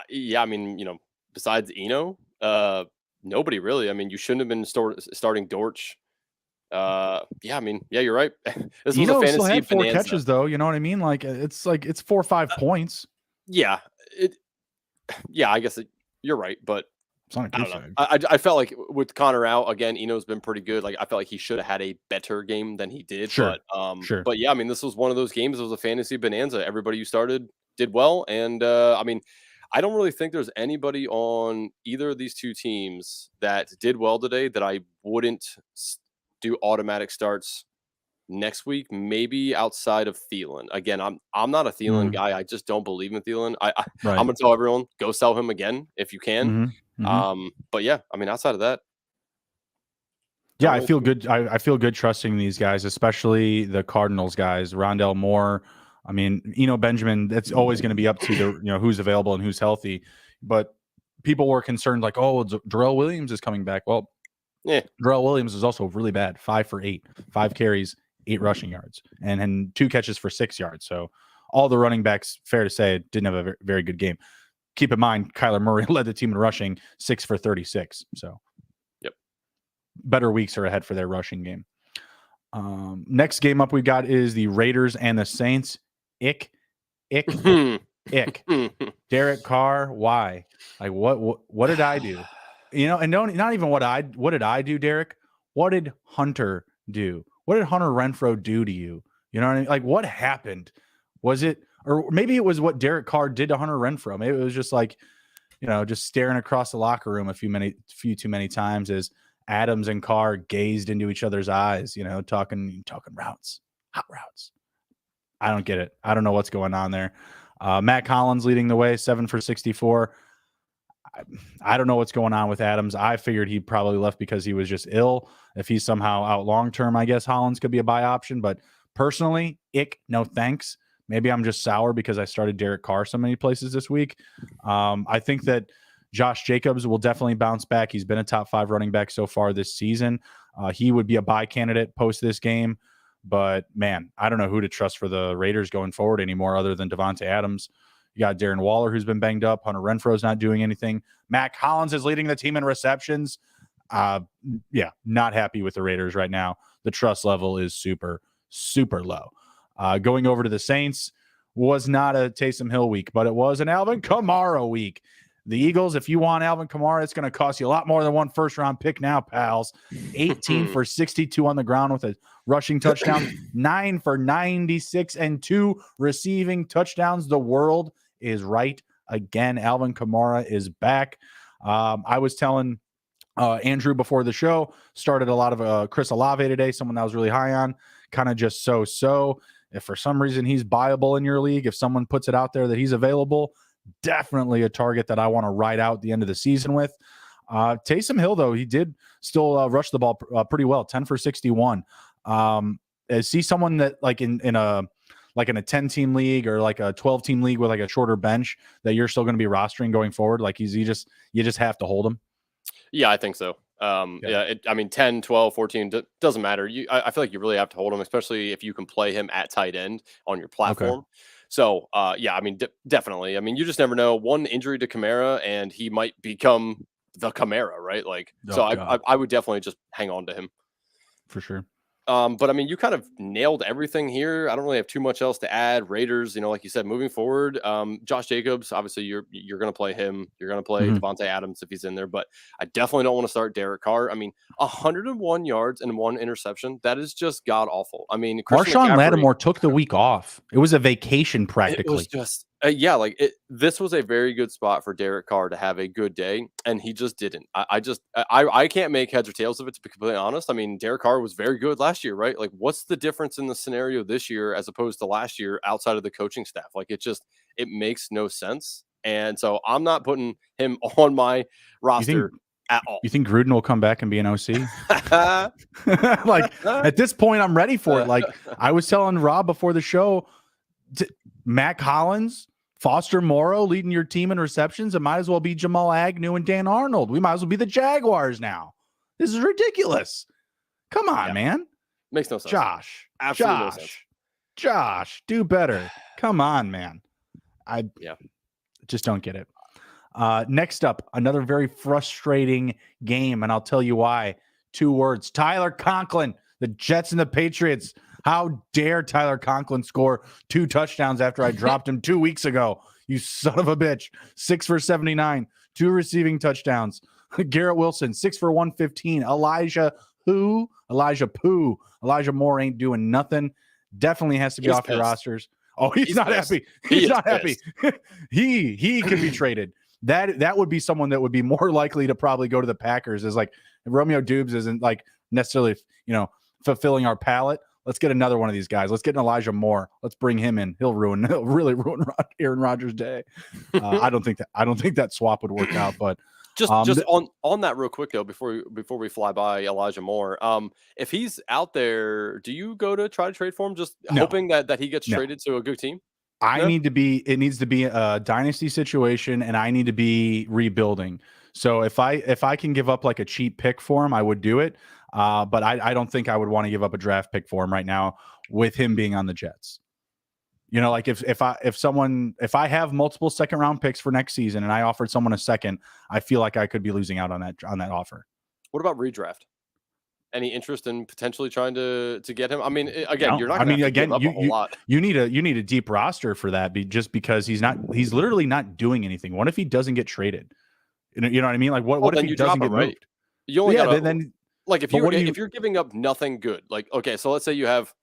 S2: Yeah, I mean, besides Eno, nobody really. I mean, you shouldn't have been starting Dortch. Yeah, I mean, yeah, you're right. This was a fantasy
S1: still had 4
S2: bonanza.
S1: catches, though. You know what I mean? It's 4 or 5 points.
S2: Yeah, I guess you're right, but
S1: I don't know.
S2: I felt like with Connor out again, Eno's been pretty good. Like I felt like he should have had a better game than he did.
S1: Sure.
S2: But but yeah, I mean, this was one of those games. It was a fantasy bonanza. Everybody you started did well, and I mean, I don't really think there's anybody on either of these two teams that did well today that I wouldn't do automatic starts next week. Maybe outside of Thielen. Again, I'm not a Thielen guy. I just don't believe in Thielen. I'm gonna tell everyone, go sell him again if you can. But yeah, I mean, outside of that,
S1: yeah, I feel good. I feel good trusting these guys, especially the Cardinals guys. Rondell Moore. I mean, Benjamin. That's always going to be up to the who's available and who's healthy. But people were concerned, like, oh, Darrell Williams is coming back. Well, yeah, Darrell Williams is also really bad. 5 for 8, 5 carries, 8 rushing yards, and 2 catches for 6 yards. So all the running backs, fair to say, didn't have a very good game. Keep in mind, Kyler Murray led the team in rushing, 6 for 36. So,
S2: yep,
S1: better weeks are ahead for their rushing game. Next game up we got is the Raiders and the Saints. Ick. Derek Carr, why? Like, what did I do? And not even what did I do, Derek? What did Hunter do? What did Hunter Renfrow do to you? You know what I mean? Like, what happened? Was it, or maybe it was what Derek Carr did to Hunter Renfrow? Maybe it was just like, just staring across the locker room a few too many times as Adams and Carr gazed into each other's eyes, talking routes, hot routes. I don't get it. I don't know what's going on there. Matt Collins leading the way, 7 for 64. I don't know what's going on with Adams. I figured he probably left because he was just ill. If he's somehow out long-term, I guess Hollins could be a buy option. But personally, no thanks. Maybe I'm just sour because I started Derek Carr so many places this week. I think that Josh Jacobs will definitely bounce back. He's been a top 5 running back so far this season. He would be a buy candidate post this game. But, man, I don't know who to trust for the Raiders going forward anymore other than Devontae Adams. You got Darren Waller, who's been banged up. Hunter Renfro's not doing anything. Matt Collins is leading the team in receptions. Yeah, not happy with the Raiders right now. The trust level is super, super low. Going over to the Saints was not a Taysom Hill week, but it was an Alvin Kamara week. The Eagles, if you want Alvin Kamara, it's going to cost you a lot more than 1 first-round pick now, pals. 18 for 62 on the ground with a rushing touchdown, 9 for 96, and 2 receiving touchdowns. The world is right again. Alvin Kamara is back. I was telling Andrew before the show, started a lot of Chris Olave today, someone that was really high on, kind of just so. If for some reason he's buyable in your league, if someone puts it out there that he's available, definitely a target that I want to ride out the end of the season with. Taysom Hill, though, he did still rush the ball pretty well, 10 for 61. See someone that like in a 10-team league or like a 12-team league with like a shorter bench that you're still going to be rostering going forward? Like you just have to hold him.
S2: Yeah, I think so. I mean, 10, 12, 14, doesn't matter. I feel like you really have to hold him, especially if you can play him at tight end on your platform. So, I mean, definitely. I mean, you just never know. One injury to Kamara, and he might become the Kamara, right? Like, I would definitely just hang on to him.
S1: For sure.
S2: But I mean, you kind of nailed everything here. I don't really have too much else to add. Raiders, like you said, moving forward, Josh Jacobs, obviously you're going to play him. You're going to play Devontae Adams if he's in there, but I definitely don't want to start Derek Carr. I mean, 101 yards and 1 interception. That is just god awful. I mean,
S1: Marshawn Lattimore took the week off. It was a vacation practically.
S2: It was just, this was a very good spot for Derek Carr to have a good day, and he just didn't. I can't make heads or tails of it, to be completely honest. I mean, Derek Carr was very good last year, right? Like, what's the difference in the scenario this year as opposed to last year outside of the coaching staff? Like, it makes no sense. And so I'm not putting him on my roster at all.
S1: You think Gruden will come back and be an OC? Like, at this point, I'm ready for it. Like, I was telling Rob before the show, Mac Hollins, Foster Moreau leading your team in receptions. It might as well be Jamal Agnew and Dan Arnold. We might as well be the Jaguars now. This is ridiculous. Come on, man.
S2: Makes no sense.
S1: Absolutely no sense. Josh, do better. Come on, man. I just don't get it. Next up, another very frustrating game, and I'll tell you why. 2 words. Tyler Conklin, the Jets and the Patriots. How dare Tyler Conklin score 2 touchdowns after I dropped him 2 weeks ago? You son of a bitch. 6 for 79, 2 receiving touchdowns. Garrett Wilson, 6 for 115. Elijah Poo. Elijah Moore ain't doing nothing. Definitely has to be off your rosters. Oh, he's not happy. He's not happy. He could be traded. That would be someone that would be more likely to probably go to the Packers. Is like Romeo Dubes isn't like necessarily, fulfilling our palate. Let's get another one of these guys. Let's get an Elijah Moore. Let's bring him in. He'll really ruin Aaron Rodgers' day. I don't think that swap would work out. But
S2: just on that real quick though, before we fly by Elijah Moore, if he's out there, do you go to try to trade for him? Just hoping that he gets traded to a good team.
S1: It needs to be a dynasty situation, and I need to be rebuilding. So if I can give up like a cheap pick for him, I would do it. But I don't think I would want to give up a draft pick for him right now with him being on the Jets. Like if I have multiple 2nd round picks for next season and I offered someone a second, I feel like I could be losing out on that offer.
S2: What about redraft? Any interest in potentially trying to get him? I mean, again, you're not.
S1: You need a deep roster for that, just because he's literally not doing anything. What if he doesn't get traded? You know what I mean? Like what if he doesn't get moved?
S2: You only then. Like if you're giving up nothing good, like, okay, so let's say you have,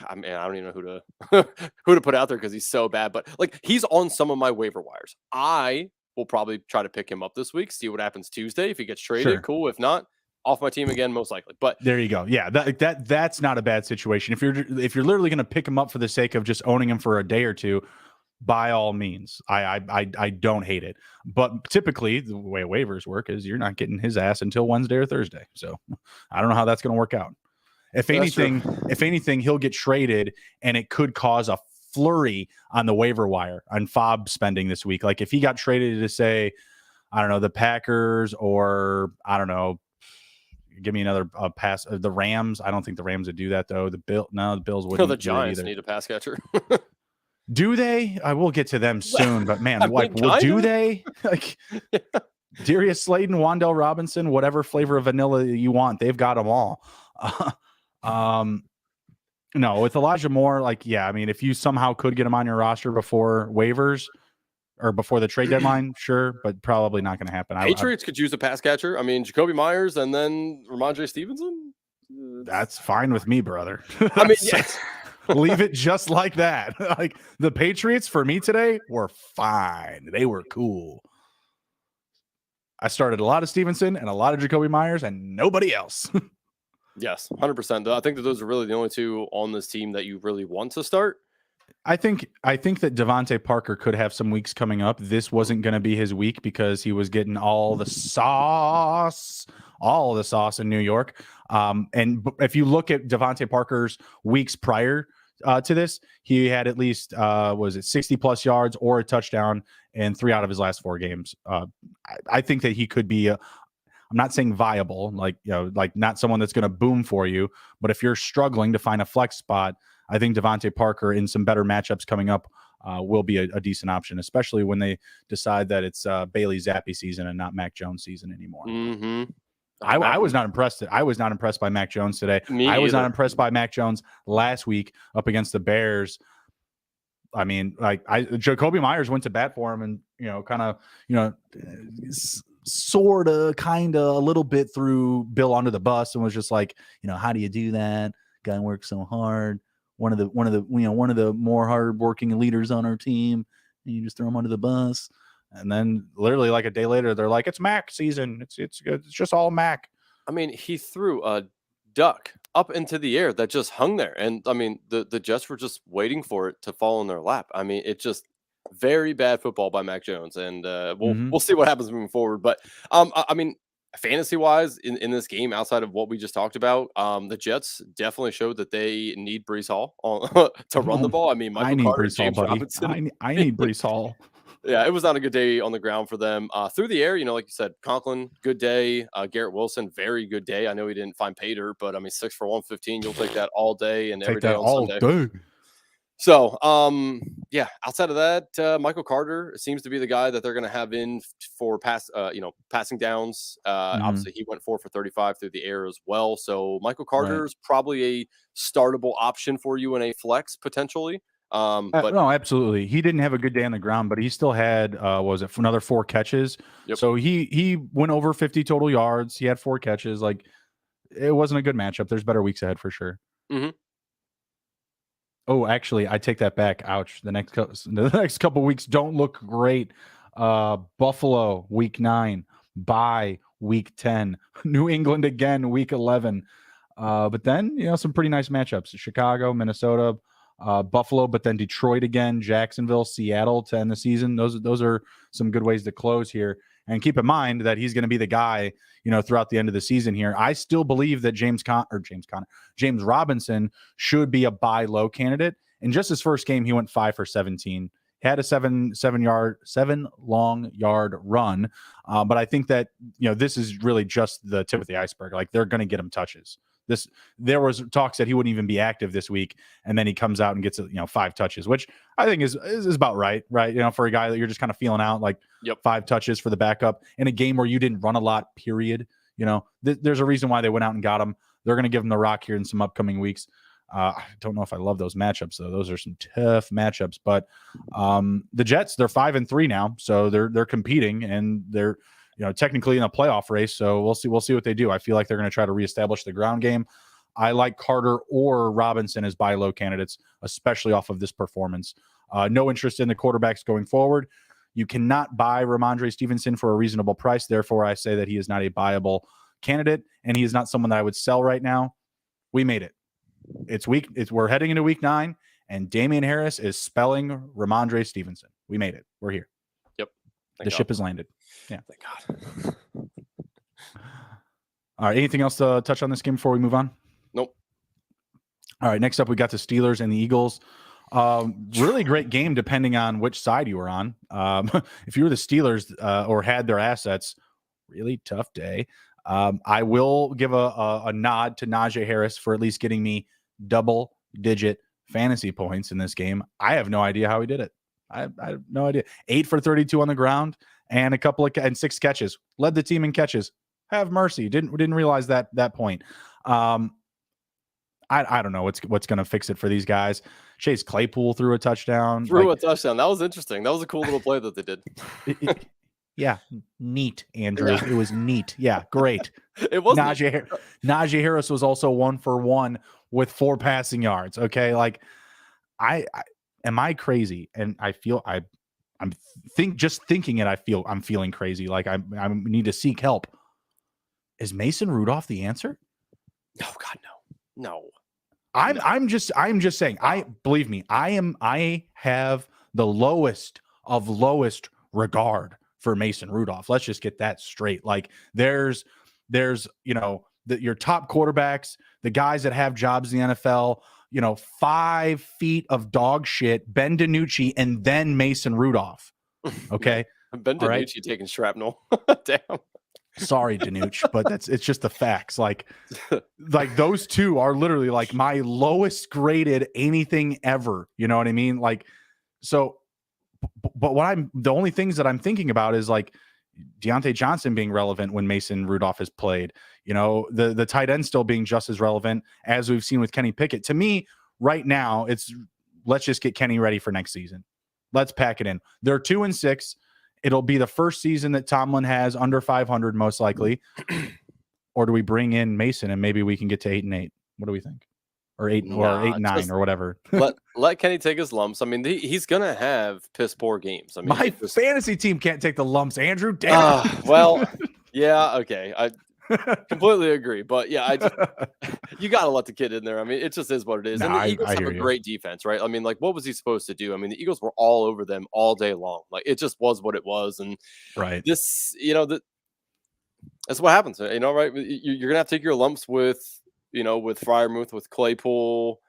S2: I mean, I don't even know who to put out there because he's so bad, but like he's on some of my waiver wires. I will probably try to pick him up this week, see what happens Tuesday. If he gets traded, cool. If not, off my team again, most likely. But
S1: there you go. Yeah, that's not a bad situation. If you're literally going to pick him up for the sake of just owning him for a day or two, by all means, I don't hate it. But typically, the way waivers work is you're not getting his ass until Wednesday or Thursday. So I don't know how that's going to work out. If anything, he'll get traded, and it could cause a flurry on the waiver wire on FOB spending this week. Like if he got traded to, say, I don't know, the Packers, or I don't know, give me another pass. The Rams. I don't think the Rams would do that though. The Bills wouldn't.
S2: No, the Giants need a pass catcher.
S1: Do they? I will get to them soon, but man, do they? Like Darius Slayton, Wan'Dale Robinson, whatever flavor of vanilla you want, they've got them all. No, with Elijah Moore, I mean, if you somehow could get him on your roster before waivers or before the trade deadline, sure, but probably not going to happen.
S2: Patriots could use a pass catcher. I mean, Jacoby Myers and then Ramondre Stevenson.
S1: That's fine with me, brother.
S2: I mean, yes.
S1: Leave it just like that. Like the Patriots for me today were fine. They were cool. I started a lot of Stevenson and a lot of Jacoby Myers and nobody else.
S2: Yes, 100%. I think that those are really the only two on this team that you really want to start.
S1: I think that Devontae Parker could have some weeks coming up. This wasn't going to be his week because he was getting all the sauce in New York. And if you look at Devontae Parker's weeks prior to this, he had at least 60 plus yards or a touchdown in 3 out of his last 4 games. I think that he could be I'm not saying viable, like, like not someone that's going to boom for you. But if you're struggling to find a flex spot, I think Devontae Parker in some better matchups coming up will be a decent option, especially when they decide that it's Bailey Zappi season and not Mac Jones season anymore.
S2: Mm-hmm.
S1: I was not impressed. I was not impressed by Mac Jones today. I was not impressed by Mac Jones last week up against the Bears. I mean, like Jacoby Myers went to bat for him and, sort of, kind of a little bit threw Bill under the bus and was just like, how do you do that? Guy works so hard. One of the more hardworking leaders on our team, and you just throw him under the bus. And then literally like a day later, they're like, it's Mac season. It's good. It's just all Mac.
S2: I mean, he threw a duck up into the air that just hung there. And I mean, the Jets were just waiting for it to fall in their lap. I mean, it just very bad football by Mac Jones. And we'll see what happens moving forward. But I mean, fantasy wise in this game, outside of what we just talked about, the Jets definitely showed that they need Breece Hall to run the ball. I mean, Michael Carter, James Robinson.
S1: I need Breece Hall.
S2: Yeah, it was not a good day on the ground for them. Through the air, like you said, Conklin, good day. Garrett Wilson, very good day. I know he didn't find pay dirt, but I mean, 6 for 115. You'll take that all day and every day on Sunday. Day. So, yeah, outside of that, Michael Carter seems to be the guy that they're going to have in for passing downs. Obviously, he went 4 for 35 through the air as well. So, Michael Carter is probably a startable option for you in a flex potentially.
S1: But no, absolutely. He didn't have a good day on the ground, but he still had another 4 catches. Yep. So he went over 50 total yards. He had 4 catches. Like, it wasn't a good matchup. There's better weeks ahead for sure.
S2: Mm-hmm.
S1: Oh, actually, I take that back. Ouch. The next couple weeks don't look great. Buffalo week 9, bye week 10, New England again week 11. But then some pretty nice matchups: Chicago, Minnesota, Buffalo, but then Detroit again, Jacksonville, Seattle to end the season. Those are some good ways to close here. And keep in mind that he's going to be the guy, throughout the end of the season here. I still believe that James Robinson should be a buy low candidate. In just his first game, he went 5 for 17. He had a 7 long yard run. But I think that, this is really just the tip of the iceberg. Like, they're going to get him touches. There was talks that he wouldn't even be active this week, and then he comes out and gets 5 touches, which I think is about right, for a guy that you're just kind of feeling out, like 5 touches for the backup in a game where you didn't run a lot, period. There's a reason why they went out and got him. They're going to give him the rock here in some upcoming weeks. I don't know if I love those matchups though. Those are some tough matchups, but the Jets, they're 5-3 now, so they're competing and they're technically in a playoff race. So we'll see what they do. I feel like they're going to try to reestablish the ground game. I like Carter or Robinson as buy low candidates, especially off of this performance. No interest in the quarterbacks going forward. You cannot buy Ramondre Stevenson for a reasonable price. Therefore, I say that he is not a buyable candidate, and he is not someone that I would sell right now. We made it. We're heading into week 9, and Damian Harris is spelling Ramondre Stevenson. We made it. We're here.
S2: Yep.
S1: The ship has landed. Yeah.
S2: Thank God.
S1: All right. Anything else to touch on this game before we move on?
S2: Nope.
S1: All right. Next up, we got the Steelers and the Eagles. Really great game, depending on which side you were on. If you were the Steelers or had their assets, really tough day. I will give a nod to Najee Harris for at least getting me double-digit fantasy points in this game. I have no idea how he did it. I have no idea. 8 for 32 on the ground and 6 catches. Led the team in catches. Have mercy. Didn't realize that point. I don't know what's going to fix it for these guys. Chase Claypool threw a touchdown.
S2: A touchdown. That was interesting. That was a cool little play that they did.
S1: Yeah, neat, Andrew. Yeah. It was neat. Yeah, great.
S2: It was.
S1: Najee Harris was also 1 for 1 with 4 passing yards. Okay, like am I crazy? And I feel I'm thinking it. I'm feeling crazy. Like I need to seek help. Is Mason Rudolph the answer?
S2: No, God, no.
S1: I'm just saying. Believe me. I have the lowest of lowest regard for Mason Rudolph. Let's just get that straight. Like there's your top quarterbacks, the guys that have jobs in the NFL. 5 feet of dog shit, Ben DiNucci, and then Mason Rudolph. Okay.
S2: Ben DiNucci taking shrapnel. Damn.
S1: Sorry, Danucci, but it's just the facts. Like those two are literally like my lowest graded anything ever. You know what I mean? Like, so, but the only things that I'm thinking about is like Deontay Johnson being relevant when Mason Rudolph has played, you know, the tight end still being just as relevant as we've seen with Kenny Pickett. To me, right now, let's just get Kenny ready for next season. Let's pack it in. They're 2-6. It'll be the first season that Tomlin has under 500, most likely. Or do we bring in Mason and maybe we can get to 8-8? What do we think? Or 8-9 or whatever.
S2: let Kenny take his lumps. I mean, he's gonna have piss poor games. I mean,
S1: my fantasy team can't take the lumps, Andrew. Damn it.
S2: Well, yeah, okay. I completely agree. But yeah, you got to let the kid in there. I mean, it just is what it is. And the Eagles have a great defense, right? I mean, like, what was he supposed to do? I mean, the Eagles were all over them all day long. Like, it just was what it was. And this, you know, that's what happens, you know, right? You're going to have to take your lumps with, you know, with Freiermuth, with Claypool,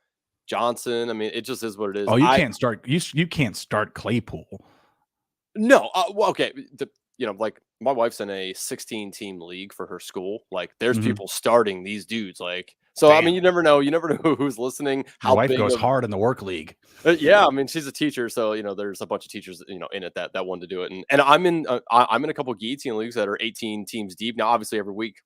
S2: Johnson. I mean, it just is what it is.
S1: Oh, you can't start. You can't start Claypool.
S2: No. Well, okay. You know, like my wife's in a 16-team league for her school. Like, there's people starting these dudes. Like, so damn. I mean, you never know who's listening.
S1: My wife goes hard in the work league.
S2: Yeah, I mean, she's a teacher, so you know, there's a bunch of teachers, you know, in it that want to do it. And I'm in a couple of guillotine leagues that are 18 teams deep. Now, obviously, every week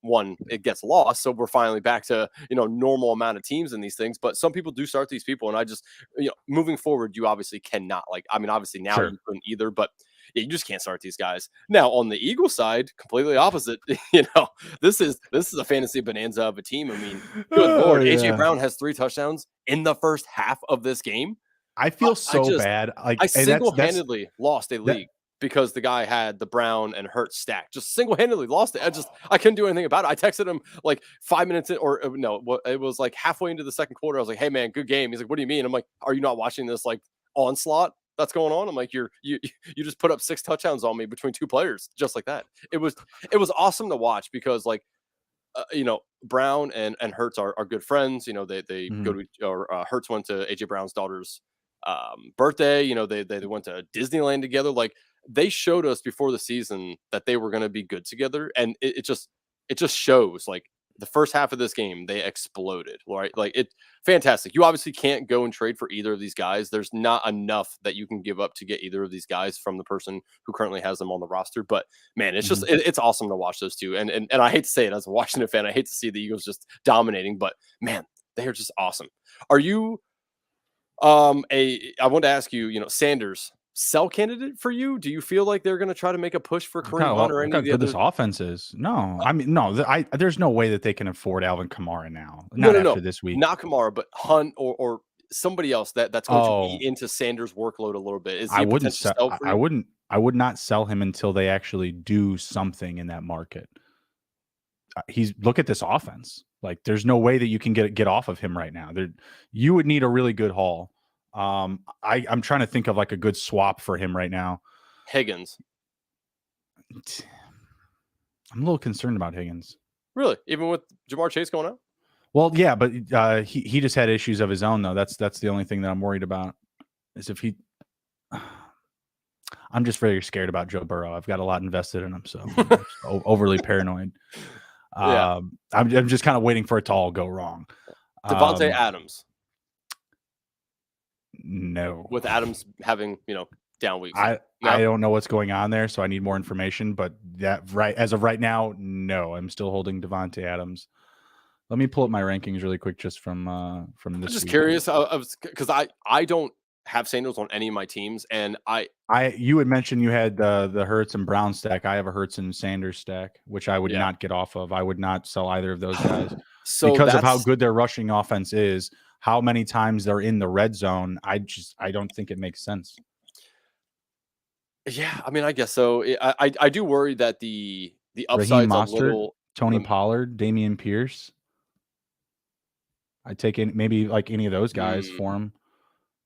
S2: it gets lost, so we're finally back to, you know, normal amount of teams in these things. But some people do start these people, and I just, you know, moving forward, you obviously cannot. Like, I mean, obviously now you couldn't either, but yeah, you just can't start these guys. Now, on the Eagles side, completely opposite. You know, this is a fantasy bonanza of a team. I mean, good Lord, AJ Brown has 3 touchdowns in the first half of this game.
S1: I feel bad. Like,
S2: I single-handedly lost a league because the guy had the Brown and Hurts stack. Just single-handedly lost it. I couldn't do anything about it. I texted him like 5 minutes in, or no, it was like halfway into the second quarter. I was like, "Hey man, good game." He's like, "What do you mean?" I'm like, "Are you not watching this like onslaught that's going on?" I'm like, you just put up 6 touchdowns on me between 2 players just like that. It was awesome to watch because like you know, Brown and Hurts are good friends. You know, they go to Hurts went to AJ Brown's daughter's birthday. You know, they went to Disneyland together. Like, they showed us before the season that they were going to be good together, and it just shows. Like, the first half of this game, they exploded, right? Like, it fantastic. You obviously can't go and trade for either of these guys. There's not enough that you can give up to get either of these guys from the person who currently has them on the roster. But man, it's just it's awesome to watch those two. And I hate to say it as a Washington fan, I hate to see the Eagles just dominating, but man, they are just awesome. Are you I want to ask you, you know, Sanders, sell candidate for you? Do you feel like they're going to try to make a push for Kareem Hunt or any of the other?
S1: This offense is no. I mean, no. There's no way that they can afford Alvin Kamara now. Not after this week.
S2: Not Kamara, but Hunt or somebody else that's going to eat into Sanders' workload a little bit. Is he
S1: I wouldn't sell. I would not sell him until they actually do something in that market. Look at this offense. Like, there's no way that you can get off of him right now. You would need a really good haul. I'm trying to think of like a good swap for him right now.
S2: Higgins.
S1: I'm a little concerned about Higgins.
S2: Really? Even with Jamar Chase going out?
S1: Well, yeah, but he just had issues of his own though. That's the only thing that I'm worried about is if he. I'm just very scared about Joe Burrow. I've got a lot invested in him, so I'm overly paranoid.
S2: Yeah.
S1: I'm just kind of waiting for it to all go wrong.
S2: Devontae Adams.
S1: No.
S2: With Adams having, you know, down weeks.
S1: I don't know what's going on there, so I need more information. But as of right now, no. I'm still holding Devontae Adams. Let me pull up my rankings really quick, just from this.
S2: I'm just
S1: week.
S2: curious, because I don't have Sanders on any of my teams, and
S1: you had mentioned you had the Hurts and Brown stack. I have a Hurts and Sanders stack, which I would not get off of. I would not sell either of those guys because of how good their rushing offense is. How many times they're in the red zone? I don't think it makes sense.
S2: Yeah, I mean, I guess so. I do worry that the upside's a little.
S1: Tony Pollard, Dameon Pierce. I'd take maybe like any of those guys for him.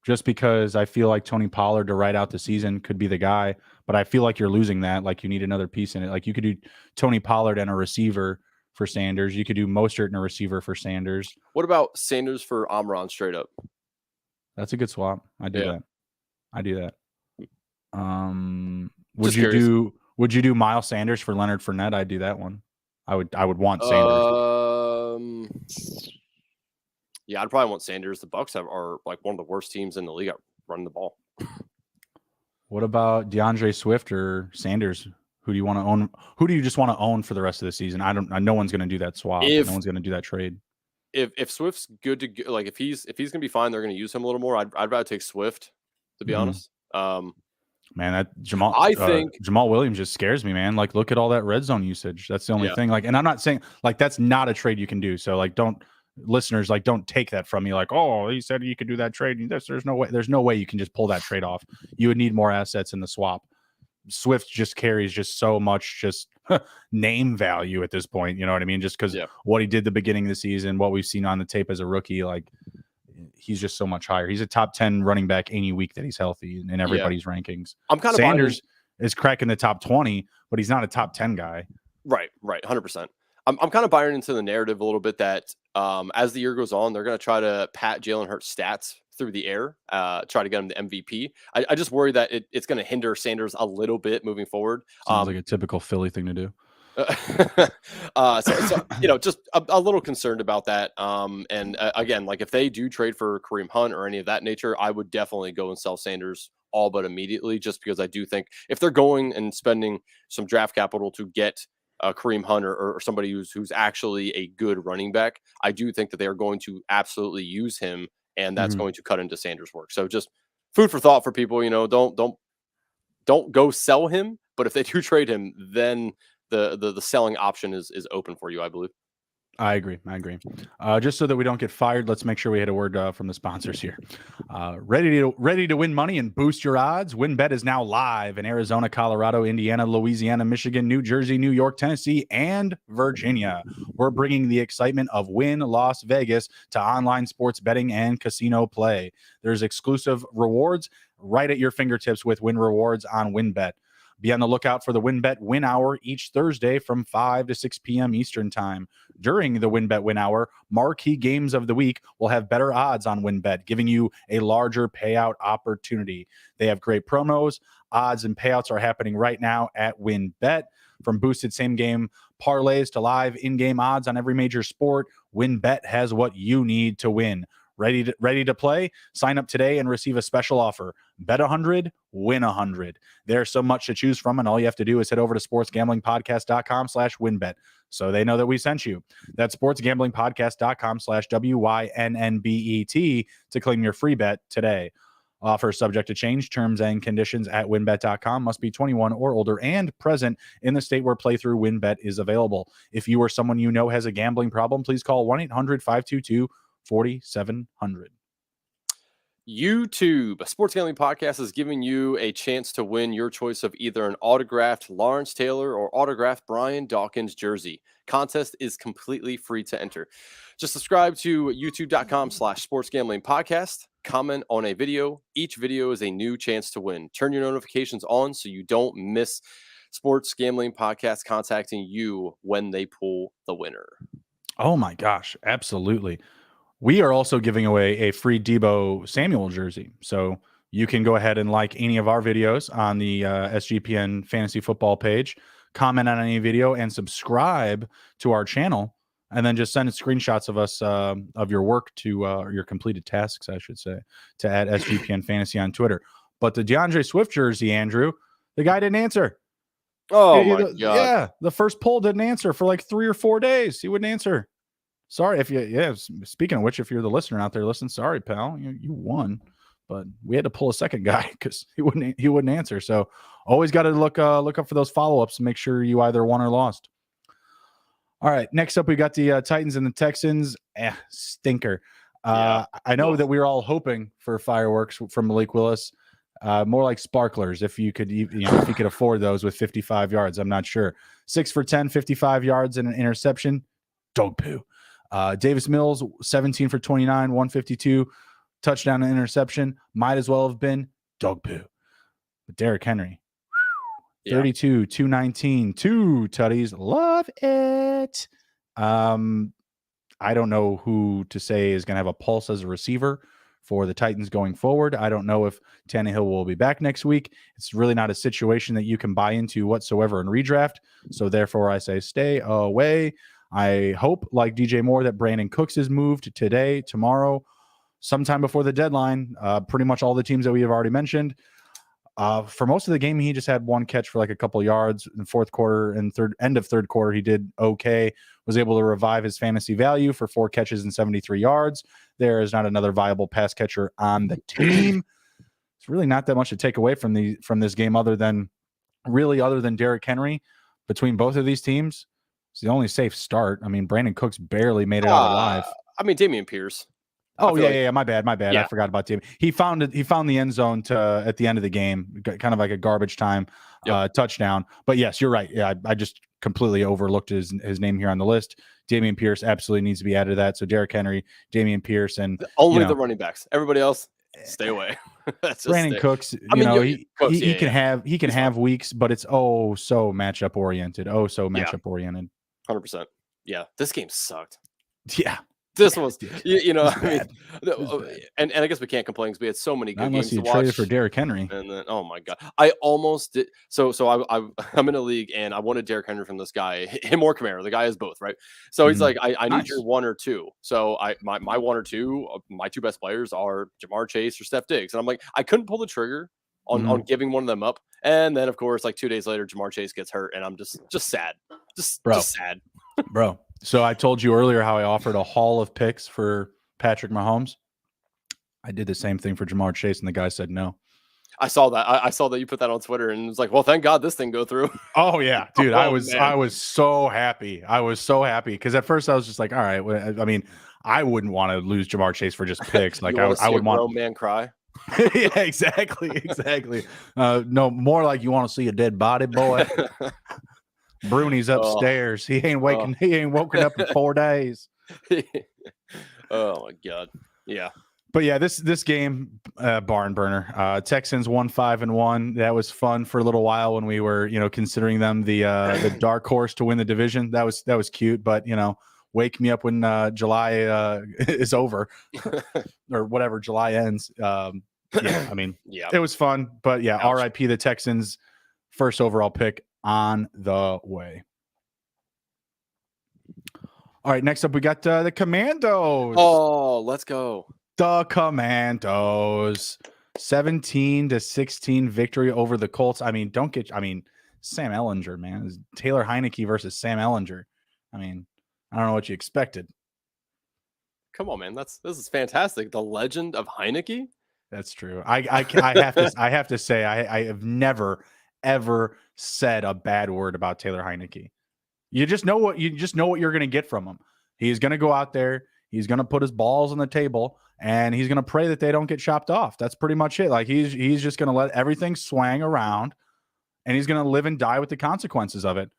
S1: Just because I feel like Tony Pollard to ride out the season could be the guy, but I feel like you're losing that. Like, you need another piece in it. Like, you could do Tony Pollard and a receiver for Sanders. You could do Mostert and a receiver for Sanders.
S2: What about Sanders for Amron straight up?
S1: That's a good swap. I do that. Would you do Miles Sanders for Leonard Fournette? I'd do that one. I would want Sanders.
S2: Yeah, I'd probably want Sanders. The Bucs are like one of the worst teams in the league at running the ball.
S1: What about DeAndre Swift or Sanders? Who do you want to own? Who do you just want to own for the rest of the season? No one's going to do that swap. No one's going to do that trade.
S2: If Swift's good to go, like if he's going to be fine, they're going to use him a little more. I'd rather take Swift, to be honest.
S1: Man, that Jamal Williams just scares me, man. Like, look at all that red zone usage. That's the only thing. Like, and I'm not saying like that's not a trade you can do. So like, don't take that from me. Like, oh, he said you could do that trade. There's no way you can just pull that trade off. You would need more assets in the swap. Swift just carries just so much just name value at this point. You know what I mean? Just because what he did the beginning of the season, what we've seen on the tape as a rookie, like he's just so much higher. He's a top 10 running back any week that he's healthy in everybody's rankings. Sanders is cracking the top 20, but he's not a top 10 guy.
S2: Right. 100%. I'm kind of buying into the narrative a little bit that as the year goes on, they're going to try to pat Jalen Hurts' stats through the air, try to get him the MVP. I just worry that it's going to hinder Sanders a little bit moving forward.
S1: Sounds like a typical Philly thing to do.
S2: So just a little concerned about that. And again, like if they do trade for Kareem Hunt or any of that nature, I would definitely go and sell Sanders all but immediately, just because I do think if they're going and spending some draft capital to get Kareem Hunt or somebody who's actually a good running back, I do think that they are going to absolutely use him, and that's going to cut into Sanders' work. So just food for thought for people. Don't go sell him, but if they do trade him, then the selling option is open for you, I believe.
S1: I agree. Just so that we don't get fired, let's make sure we hit a word from the sponsors here. Ready to win money and boost your odds? WynnBET is now live in Arizona, Colorado, Indiana, Louisiana, Michigan, New Jersey, New York, Tennessee, and Virginia. We're bringing the excitement of Wynn Las Vegas to online sports betting and casino play. There's exclusive rewards right at your fingertips with Wynn Rewards on WynnBET. Be on the lookout for the WynnBET Win Hour each Thursday from 5 to 6 p.m. Eastern Time. During the WynnBET Win Hour, marquee games of the week will have better odds on WynnBET, giving you a larger payout opportunity. They have great promos. Odds and payouts are happening right now at WynnBET. From boosted same-game parlays to live in-game odds on every major sport, WynnBET has what you need to win. Ready to play? Sign up today and receive a special offer. Bet 100, win 100. There's so much to choose from, and all you have to do is head over to sportsgamblingpodcast.com/WynnBET so they know that we sent you. That's sportsgamblingpodcast.com/WYNNBET to claim your free bet today. Offer subject to change. Terms and conditions at wynnbet.com. Must be 21 or older and present in the state where playthrough WynnBET is available. If you or someone you know has a gambling problem, please call 1-800-522-4700.
S2: YouTube, a sports gambling podcast, is giving you a chance to win your choice of either an autographed Lawrence Taylor or autographed Brian Dawkins jersey. Contest is completely free to enter. Just subscribe to youtube.com/sportsgamblingpodcast. Comment on a video. Each video is a new chance to win. Turn your notifications on so you don't miss Sports Gambling Podcast contacting you when they pull the winner.
S1: Oh my gosh, absolutely. We are also giving away a free Deebo Samuel jersey. So you can go ahead and like any of our videos on the SGPN Fantasy Football page, comment on any video, and subscribe to our channel. And then just send screenshots of us, of your work to your completed tasks, I should say, to add SGPN Fantasy on Twitter. But the DeAndre Swift jersey, Andrew, the guy didn't answer.
S2: Oh, my God.
S1: Yeah, the first poll didn't answer for like 3 or 4 days. He wouldn't answer. Sorry if you, speaking of which, if you're the listener out there, listen, sorry, pal, you won, but we had to pull a second guy because he wouldn't answer. So always got to look up for those follow-ups and make sure you either won or lost. All right, next up, we got the Titans and the Texans. Stinker. I know that we were all hoping for fireworks from Malik Willis, more like sparklers, if you could, if you could afford those with 55 yards. I'm not sure. 6 for 10, 55 yards and an interception. Dog poo. Davis Mills, 17 for 29, 152, touchdown and interception. Might as well have been dog poo. But Derrick Henry, 32, 219, 2 tutties. Love it. I don't know who to say is going to have a pulse as a receiver for the Titans going forward. I don't know if Tannehill will be back next week. It's really not a situation that you can buy into whatsoever in redraft. So therefore, I say stay away. I hope, like DJ Moore, that Brandon Cooks is moved today, tomorrow, sometime before the deadline. Pretty much all the teams that we have already mentioned. For most of the game, he just had one catch for like a couple yards in the fourth quarter and end of third quarter. He did okay, was able to revive his fantasy value for 4 catches and 73 yards. There is not another viable pass catcher on the team. It's really not that much to take away from this game other than Derrick Henry. Between both of these teams, it's the only safe start. I mean, Brandon Cooks barely made it out alive.
S2: I mean, Dameon Pierce.
S1: Oh yeah. My bad. Yeah. I forgot about Dameon. He found the end zone at the end of the game, kind of like a garbage time touchdown. But yes, you're right. Yeah, I just completely overlooked his name here on the list. Dameon Pierce absolutely needs to be added to that. So Derrick Henry, Dameon Pierce, and
S2: only the running backs. Everybody else, stay away.
S1: Brandon Cooks, he can have weeks, but it's so matchup oriented.
S2: 100%. Yeah, this game sucked.
S1: Yeah.
S2: This was, I mean, and I guess we can't complain because we had so many good games to watch.
S1: Traded for Derrick Henry,
S2: and then oh my god, I almost did. So I'm in a league and I wanted Derrick Henry from this guy, him or Kamara. The guy has both, right? So he's like, I need your 1 or 2. So my 1 or 2, my 2 best players are Jamar Chase or Steph Diggs, and I'm like, I couldn't pull the trigger on giving one of them up, and then of course like 2 days later, Jamar Chase gets hurt, and I'm just sad, just sad,
S1: bro. So I told you earlier how I offered a haul of picks for Patrick Mahomes. I did the same thing for Jamar Chase, and the guy said no.
S2: I saw that. I saw that you put that on Twitter, and it was like, well, thank God this thing go through.
S1: Oh yeah, dude. I was so happy. I was so happy because at first I was just like, all right. I mean, I wouldn't want to lose Jamar Chase for just picks. Like I would want
S2: a man cry.
S1: Yeah, exactly. No, more like you want to see a dead body, boy. Bruni's upstairs. He ain't woken up in 4 days.
S2: Oh my god. Yeah.
S1: But yeah, this game barn burner. Texans won 5-1. That was fun for a little while when we were, considering them the dark horse to win the division. That was cute, but wake me up when July is over or whatever July ends. Yeah, I mean, it was fun, but yeah, RIP the Texans, first overall pick on the way. All right, next up we got the Commandos.
S2: Oh, let's go.
S1: The Commandos. 17-16 victory over the Colts. I mean, Sam Ehlinger, man. Taylor Heineke versus Sam Ehlinger. I mean, I don't know what you expected.
S2: Come on, man. This is fantastic. The legend of Heineke.
S1: That's true. I have to say I have never ever said a bad word about Taylor Heineke. You just know what you're going to get from him. He's going to go out there. He's going to put his balls on the table, and he's going to pray that they don't get chopped off. That's pretty much it. Like he's just going to let everything swang around, and he's going to live and die with the consequences of it.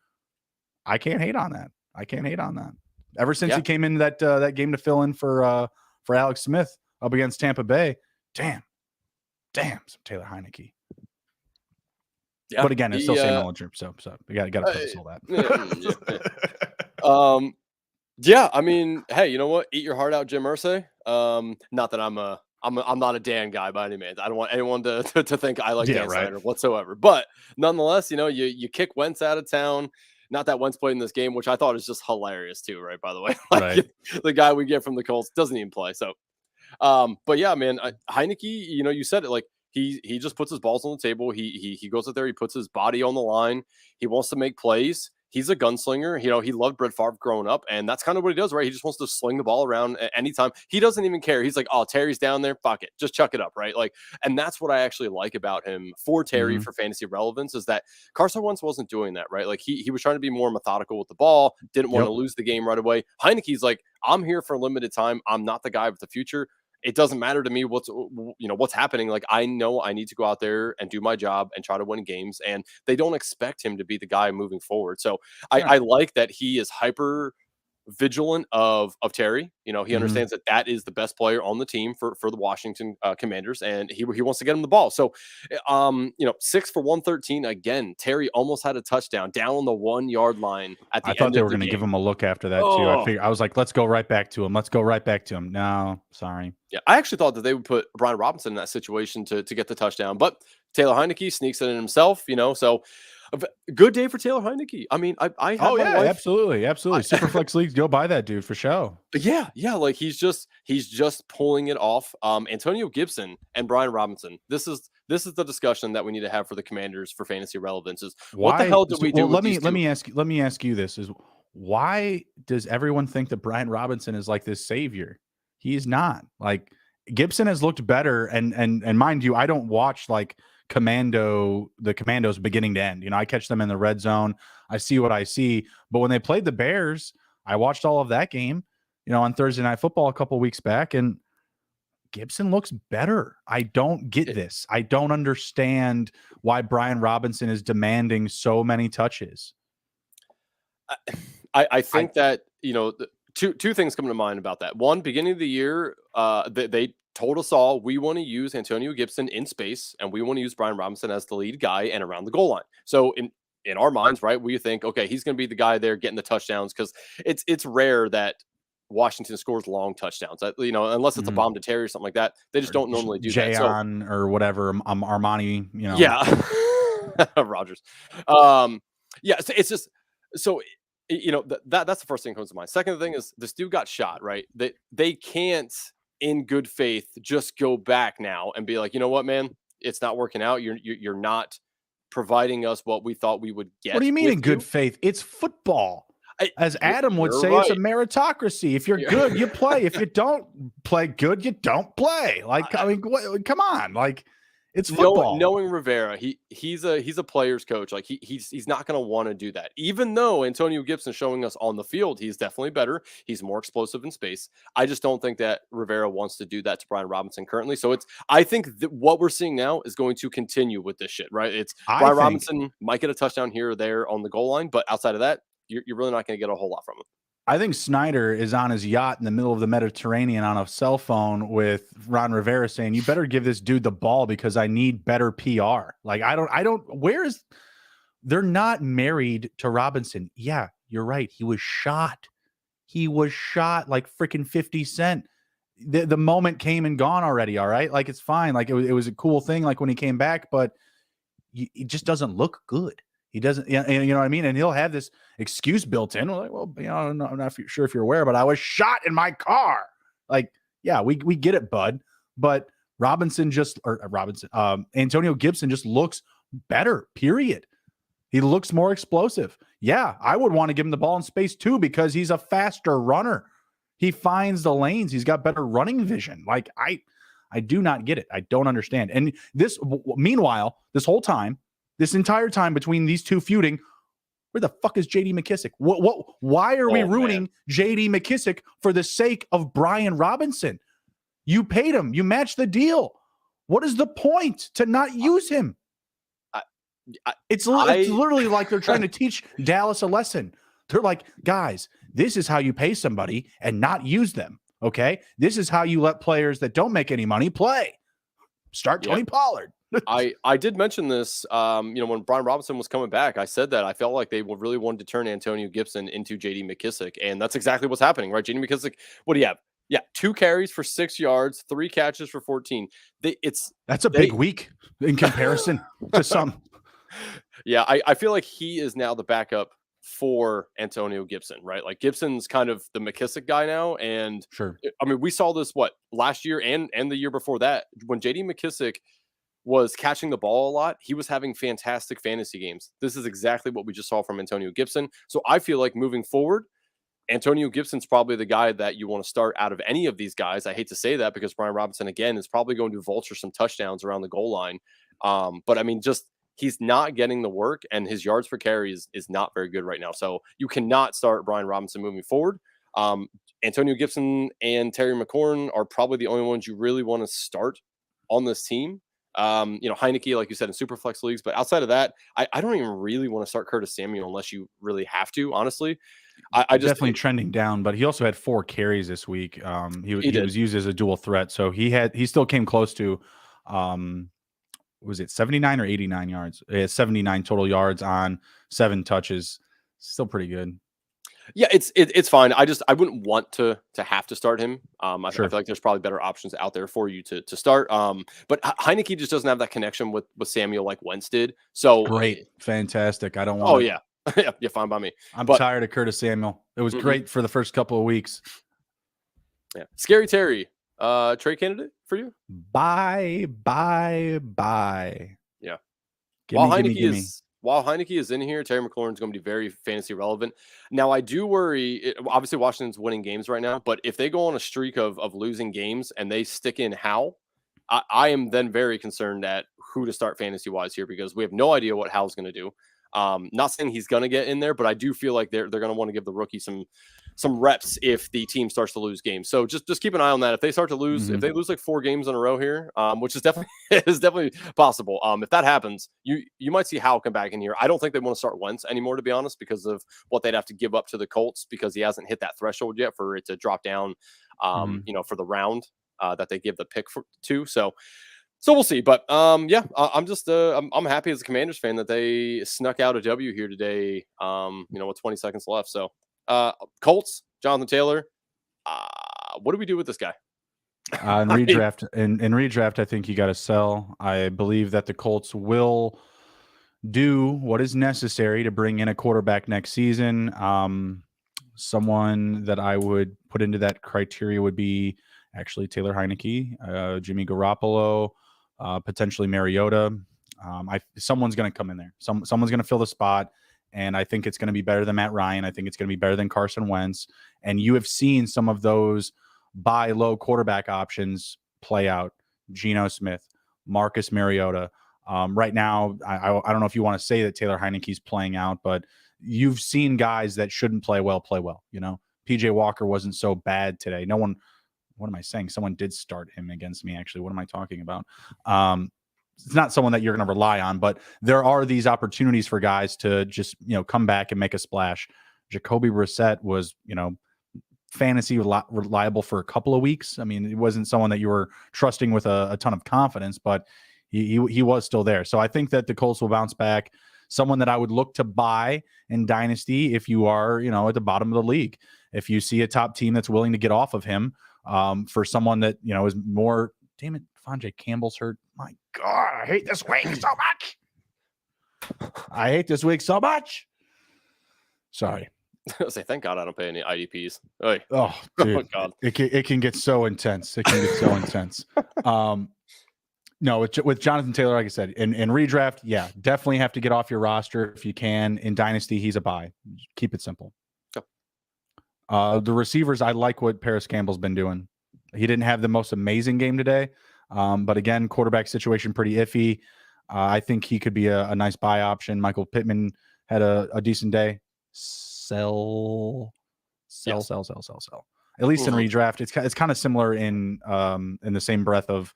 S1: I can't hate on that. Ever since he came in that game to fill in for Alex Smith up against Tampa Bay, damn, some Taylor Heineke. Yeah, but again, it's still Sam Ehlinger, so we got to preface all
S2: that. Yeah, I mean, hey, you know what? Eat your heart out, Jim Irsay. Not that I'm not a Dan guy by any means. I don't want anyone to think I like Dan Snyder whatsoever. But nonetheless, you kick Wentz out of town. Not that Wentz played in this game, which I thought is just hilarious too, right? By the way, the guy we get from the Colts doesn't even play. So, but yeah, man, Heineke, you said it, like he just puts his balls on the table. He goes out there, he puts his body on the line. He wants to make plays. He's a gunslinger. He loved Brett Favre growing up, and that's kind of what he does, right? He just wants to sling the ball around at any time. He doesn't even care. He's like, oh, Terry's down there. Fuck it. Just chuck it up, right? Like, and that's what I actually like about him for Terry for fantasy relevance is that Carson Wentz wasn't doing that, right? Like he was trying to be more methodical with the ball, didn't want to lose the game right away. Heineke's like, I'm here for a limited time. I'm not the guy with the future. It doesn't matter to me what's happening. Like, I know I need to go out there and do my job and try to win games. And they don't expect him to be the guy moving forward. So I like that he is hyper vigilant of Terry. You know, he
S1: Mm-hmm.
S2: understands that that is the best player on the team for the Washington Commanders, and he wants to get him the ball. So, 6 for 113 again. Terry almost had a touchdown down on the 1 yard line at the
S1: I thought
S2: end
S1: they
S2: of
S1: were
S2: the
S1: going to give
S2: game.
S1: him a look after that too.
S2: Oh,
S1: I was like, let's go right back to him. Let's go right back to him. No, sorry.
S2: yeah, I actually thought that they would put Brian Robinson in that situation to get the touchdown, but Taylor Heineke sneaks it in himself. So good day for Taylor Heineke. I mean, I had
S1: Oh
S2: my
S1: yeah,
S2: wife.
S1: absolutely. Superflex leagues, go buy that dude for show.
S2: Yeah, like he's just pulling it off. Antonio Gibson and Brian Robinson. This is the discussion that we need to have for the Commanders for fantasy relevance. Is what the hell did we do?
S1: Let me ask you this: is why does everyone think that Brian Robinson is like this savior? He's not. Like, Gibson has looked better, and mind you, I don't watch like the Commandos beginning to end. I catch them in the red zone. I see what I see. But when they played the Bears, I watched all of that game, on Thursday Night Football a couple of weeks back, and Gibson looks better. I don't get this. I don't understand why Brian Robinson is demanding so many touches.
S2: I think that, two things come to mind about that. One, beginning of the year, they told us all we want to use Antonio Gibson in space, and we want to use Brian Robinson as the lead guy and around the goal line. So in our minds, right, we think, okay, he's going to be the guy there getting the touchdowns, because it's rare that Washington scores long touchdowns. Unless it's a bomb to Terry or something like that, they just don't normally do that.
S1: Jayon or whatever, Armani,
S2: Yeah, Rogers. Yeah, so it's just so. That's the first thing that comes to mind. Second thing is this dude got shot, right? They can't, in good faith, just go back now and be like, you know what, man, it's not working out. You're not providing us what we thought we would get.
S1: What do you mean in good faith? It's football. As Adam would say,
S2: right.
S1: It's a meritocracy. If you're good, you play. If you don't play good, you don't play. Like, I mean, come on. Like, it's football.
S2: Knowing Rivera, he's a player's coach. Like, he's not going to want to do that. Even though Antonio Gibson showing us on the field, he's definitely better. He's more explosive in space. I just don't think that Rivera wants to do that to Brian Robinson currently. So I think that what we're seeing now is going to continue with this shit, right? Brian Robinson might get a touchdown here or there on the goal line, but outside of that, you're really not going to get a whole lot from him.
S1: I think Snyder is on his yacht in the middle of the Mediterranean on a cell phone with Ron Rivera saying, you better give this dude the ball because I need better PR. Like, they're not married to Robinson. Yeah, you're right. He was shot. Like freaking 50 Cent. The moment came and gone already. All right. Like, it's fine. Like, it was a cool thing. Like when he came back, but it just doesn't look good. He doesn't, you know what I mean? And he'll have this excuse built in. We're like, well, I'm not sure if you're aware, but I was shot in my car. Like, yeah, we get it, bud. But Antonio Gibson just looks better, period. He looks more explosive. Yeah, I would want to give him the ball in space too, because he's a faster runner. He finds the lanes. He's got better running vision. Like, I do not get it. I don't understand. And meanwhile, this entire time between these two feuding, where the fuck is J.D. McKissick? Why are we ruining J.D. McKissick for the sake of Brian Robinson? You paid him. You matched the deal. What is the point to not use him? It's literally like they're trying to teach Dallas a lesson. They're like, guys, this is how you pay somebody and not use them. Okay? This is how you let players that don't make any money play. Start Tony Pollard.
S2: I did mention this, when Brian Robinson was coming back. I said that I felt like they really wanted to turn Antonio Gibson into J.D. McKissick, and that's exactly what's happening, right? J.D. McKissick, what do you have? Yeah, 2 carries for 6 yards, 3 catches for 14.
S1: That's a big week in comparison to some.
S2: Yeah, I feel like he is now the backup for Antonio Gibson, right? Like, Gibson's kind of the McKissick guy now, and
S1: sure.
S2: I mean, we saw this last year and the year before that when J.D. McKissick was catching the ball a lot. He was having fantastic fantasy games. This is exactly what we just saw from Antonio Gibson. So I feel like moving forward, Antonio Gibson's probably the guy that you want to start out of any of these guys. I hate to say that because Brian Robinson, again, is probably going to vulture some touchdowns around the goal line. But I mean, he's not getting the work, and his yards per carry is not very good right now. So you cannot start Brian Robinson moving forward. Antonio Gibson and Terry McLaurin are probably the only ones you really want to start on this team. Heineke, like you said, in Superflex leagues, but outside of that, I don't even really want to start Curtis Samuel unless you really have to, honestly. I just
S1: definitely trending down, but he also had 4 carries this week. He was used as a dual threat, so he still came close to was it 79 or 89 yards? 79 total yards on 7 touches. Still pretty good.
S2: Yeah, it's fine. I wouldn't want to have to start him. I
S1: Sure.
S2: feel like there's probably better options out there for you to start. But Heineke just doesn't have that connection with Samuel like Wentz did. So
S1: Great, fantastic. I don't
S2: oh
S1: want.
S2: yeah, yeah, fine by me.
S1: I'm
S2: But
S1: tired of Curtis Samuel. It was great for the first couple of weeks.
S2: yeah, Scary Terry, trade candidate for you?
S1: Bye.
S2: Yeah.
S1: Gimme.
S2: While Heineke is in here, Terry McLaurin's going to be very fantasy relevant. Now, I do worry. Obviously, Washington's winning games right now, but if they go on a streak of losing games and they stick in Howell, I am then very concerned at who to start fantasy wise here because we have no idea what Howell's going to do. Not saying he's going to get in there, but I do feel like they're going to want to give the rookie some reps if the team starts to lose games. So just keep an eye on that. If they start to lose, if they lose like 4 games in a row here, which is definitely possible. If that happens, you might see Howell come back in here. I don't think they want to start Wentz anymore, to be honest, because of what they'd have to give up to the Colts because he hasn't hit that threshold yet for it to drop down, for the round that they give the pick to. So we'll see. But yeah, I'm just I'm happy as a Commanders fan that they snuck out a W here today. With 20 seconds left. So Colts, Jonathan Taylor. What do we do with this guy?
S1: In redraft, in redraft, I think you got to sell. I believe that the Colts will do what is necessary to bring in a quarterback next season. Someone that I would put into that criteria would be actually Taylor Heineke, Jimmy Garoppolo, potentially Mariota. Someone's going to come in there. Someone's going to fill the spot. And I think it's going to be better than Matt Ryan. I think it's going to be better than Carson Wentz. And you have seen some of those buy low quarterback options play out. Geno Smith, Marcus Mariota. Right now, I don't know if you want to say that Taylor Heineke's playing out, but you've seen guys that shouldn't play well. PJ Walker wasn't so bad today. No one, what am I saying? Someone did start him against me, actually. What am I talking about? It's not someone that you're going to rely on, but there are these opportunities for guys to just, come back and make a splash. Jacoby Brissett was, fantasy reliable for a couple of weeks. I mean, it wasn't someone that you were trusting with a ton of confidence, but he was still there. So I think that the Colts will bounce back. Someone that I would look to buy in Dynasty if you are, at the bottom of the league. If you see a top team that's willing to get off of him for someone that, is more, damn it, Fonje Campbell's hurt. My God, I hate this week so much. Sorry.
S2: I was say, thank God I don't pay any IDPs. Oy.
S1: Oh, dude.
S2: Oh, God.
S1: It can get so intense. No, with Jonathan Taylor, like I said, in redraft, yeah, definitely have to get off your roster if you can. In Dynasty, he's a buy. Keep it simple.
S2: Okay.
S1: The receivers, I like what Paris Campbell's been doing. He didn't have the most amazing game today, but again, quarterback situation pretty iffy. I think he could be a nice buy option. Michael Pittman had a decent day. Sell. At least in redraft, it's kind of similar in the same breath of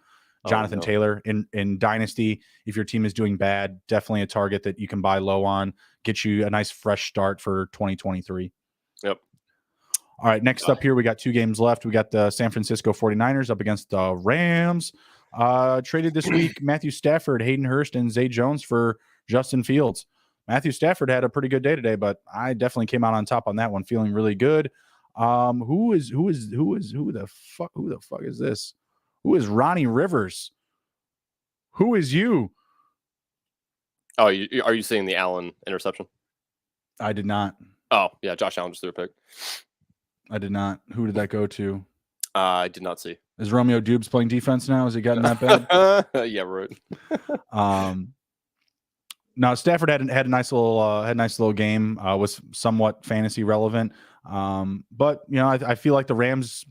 S1: Jonathan Taylor in Dynasty. If your team is doing bad, definitely a target that you can buy low on, get you a nice fresh start for 2023.
S2: Yep.
S1: All right, next up here, we got 2 games left. We got the San Francisco 49ers up against the Rams. Traded this week, Matthew Stafford, Hayden Hurst, and Zay Jones for Justin Fields. Matthew Stafford had a pretty good day today, but I definitely came out on top on that one, feeling really good. Who the fuck is this? Who is Ronnie Rivers? Who is you?
S2: Oh, are you seeing the Allen interception?
S1: I did not.
S2: Oh, yeah, Josh Allen just threw a pick.
S1: I did not. Who did that go to?
S2: I did not see.
S1: Is Romeo Dubes playing defense now? Has he gotten that bad?
S2: Yeah, right.
S1: No, Stafford had a nice little game. Was somewhat fantasy relevant. But I feel like the Rams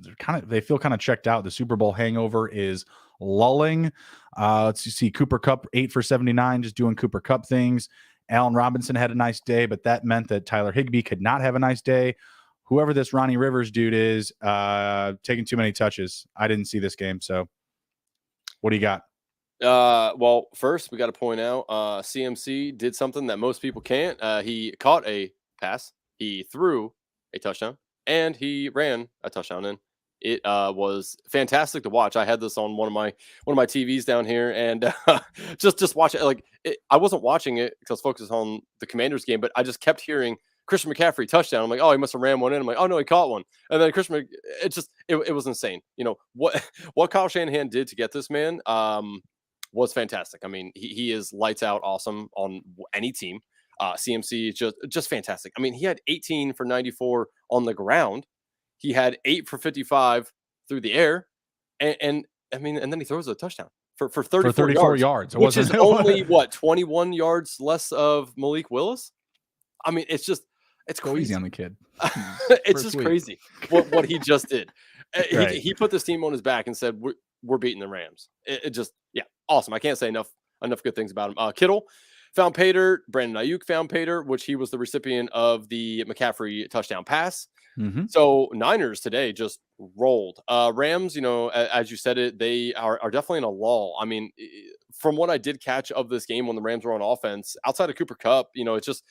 S1: feel kind of checked out. The Super Bowl hangover is lulling. Let's see, Cooper Kupp 8 for 79, just doing Cooper Kupp things. Allen Robinson had a nice day, but that meant that Tyler Higbee could not have a nice day. Whoever this Ronnie Rivers dude is, taking too many touches. I didn't see this game, so what do you got?
S2: Well, first we got to point out CMC did something that most people can't. He caught a pass. He threw a touchdown, and he ran a touchdown in. It was fantastic to watch. I had this on one of my TVs down here, and just watch it. Like I wasn't watching it because I was focused on the Commanders game, but I just kept hearing Christian McCaffrey touchdown. I'm like, oh, he must have ran one in. I'm like, oh no, he caught one. And then it was insane. You know what Kyle Shanahan did to get this man was fantastic. I mean, he is lights out awesome on any team. CMC is just fantastic. I mean, he had 18 for 94 on the ground. He had 8 for 55 through the air, and I mean, and then he throws a touchdown for 34
S1: yards.
S2: Which is only what 21 yards less of Malik Willis. I mean, it's
S1: go
S2: crazy
S1: easy on the kid.
S2: It's just crazy what he just did.
S1: Right.
S2: He put this team on his back and said, "We're beating the Rams." It just awesome. I can't say enough good things about him. Kittle found pay dirt. Brandon Ayuk found pay dirt, which he was the recipient of the McCaffrey touchdown pass.
S1: Mm-hmm.
S2: So Niners today just rolled. Rams, as you said it, they are definitely in a lull. I mean, from what I did catch of this game when the Rams were on offense, outside of Cooper Kupp, it's just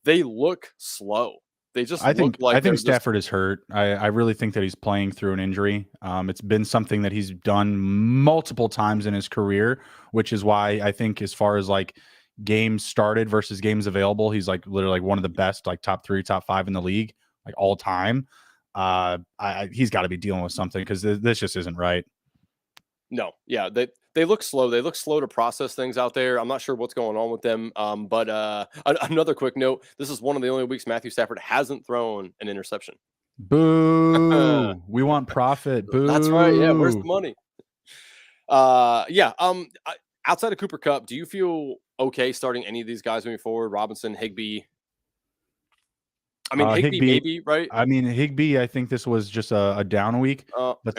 S2: they look slow. They just
S1: I think
S2: Stafford
S1: is hurt. I really think that he's playing through an injury. It's been something that he's done multiple times in his career, which is why I think as far as like games started versus games available, he's like literally like one of the best, like top 3, top 5 in the league, like all time. He's got to be dealing with something because this just isn't right.
S2: No, yeah, they look slow. They look slow to process things out there. I'm not sure what's going on with them. But another quick note: this is one of the only weeks Matthew Stafford hasn't thrown an interception.
S1: Boo! We want profit. Boo!
S2: That's right. Yeah, where's the money? Outside of Cooper Kupp, do you feel okay starting any of these guys moving forward? Robinson, Higbee. I mean, Higbee maybe, right?
S1: I mean, Higbee. I think this was just a down week. But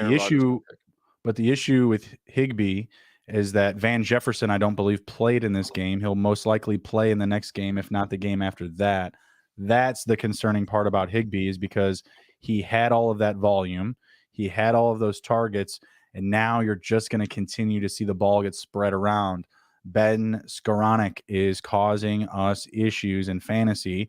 S1: the issue with Higbee is that Van Jefferson, I don't believe, played in this game. He'll most likely play in the next game, if not the game after that. That's the concerning part about Higbee, is because he had all of that volume. He had all of those targets, and now you're just going to continue to see the ball get spread around. Ben Skoranek is causing us issues in fantasy.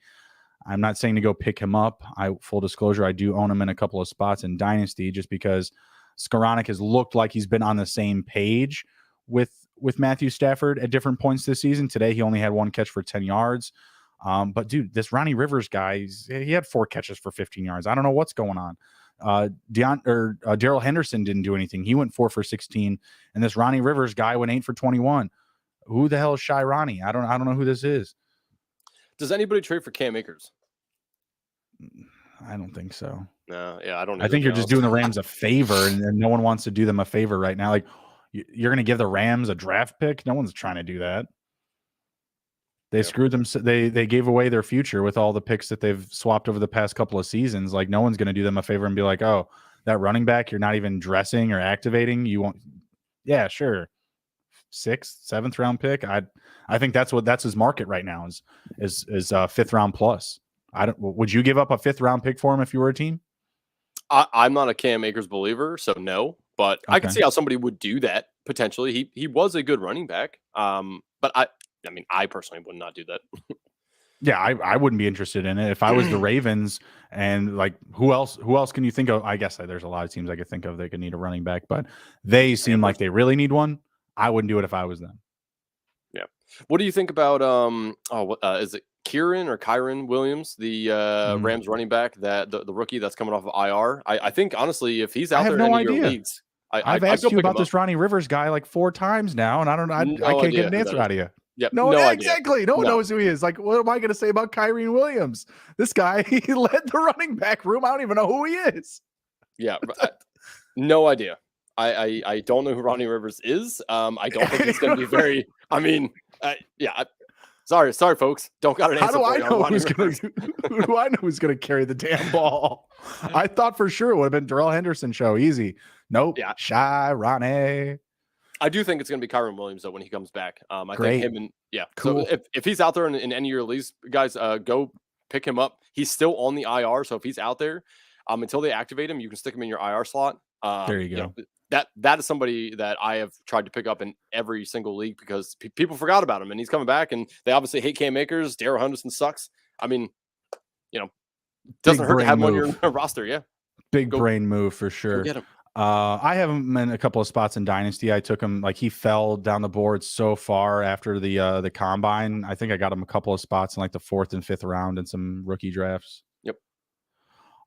S1: I'm not saying to go pick him up. Full disclosure, I do own him in a couple of spots in Dynasty just because Skoranek has looked like he's been on the same page with Matthew Stafford at different points this season. Today, he only had 1 catch for 10 yards. But, dude, this Ronnie Rivers guy, he had 4 catches for 15 yards. I don't know what's going on. Darrell Henderson didn't do anything. He went 4 for 16. And this Ronnie Rivers guy went 8 for 21. Who the hell is Shy Ronnie? I don't know who this is.
S2: Does anybody trade for Cam Akers?
S1: I don't think so.
S2: No, yeah, I don't.
S1: I think you're just doing the Rams a favor, and no one wants to do them a favor right now. Like, you're going to give the Rams a draft pick? No one's trying to do that. They screwed them. They gave away their future with all the picks that they've swapped over the past couple of seasons. Like, no one's going to do them a favor and be like, oh, that running back you're not even dressing or activating. You won't. Yeah, sure. 6th, 7th round pick. I think that's his market right now is 5th round plus. Would you give up a 5th round pick for him if you were a team?
S2: I'm not a Cam Akers believer, so no. But okay. I can see how somebody would do that potentially. He was a good running back. But I mean, I personally would not do that.
S1: Yeah, I wouldn't be interested in it if I was the Ravens. And like, who else can you think of? I guess there's a lot of teams I could think of that could need a running back, but they seem like they really need one. I wouldn't do it if I was them.
S2: Yeah. What do you think about is it Kyren Williams, the Rams running back, that the rookie that's coming off of IR? I think honestly, if he's out there in any of your leagues,
S1: I've asked you about this Ronnie Rivers guy like 4 times now, and I can't get an answer out of you.
S2: Yep.
S1: No exactly. No one knows who he is. Like, what am I going to say about Kyren Williams? This guy, he led the running back room. I don't even know who he is.
S2: Yeah, no idea. I don't know who Ronnie Rivers is. I don't think it's going to be very. I mean, sorry, folks. Don't got an answer.
S1: Who do I know who's going to carry the damn ball? I thought for sure it would have been Darrell Henderson show. Easy. Nope. Yeah. Shy Ronnie.
S2: I do think it's going to be Kyren Williams though when he comes back. I
S1: Great.
S2: think him and
S1: cool.
S2: So if he's out there in any of your leagues, guys, go pick him up. He's still on the IR, so if he's out there, until they activate him, you can stick him in your IR slot.
S1: There you go.
S2: That is somebody that I have tried to pick up in every single league because people forgot about him, and he's coming back, and they obviously hate Cam Akers. Darrell Henderson sucks. I mean, Doesn't
S1: Big
S2: hurt to
S1: brain
S2: have him on your
S1: move.
S2: roster. Yeah.
S1: Big
S2: Go
S1: brain move for
S2: go
S1: sure.
S2: get him.
S1: I have him in a couple of spots in Dynasty. I took him, like, he fell down the board so far after the combine. I think I got him a couple of spots in like the 4th and 5th round in some rookie drafts.
S2: Yep.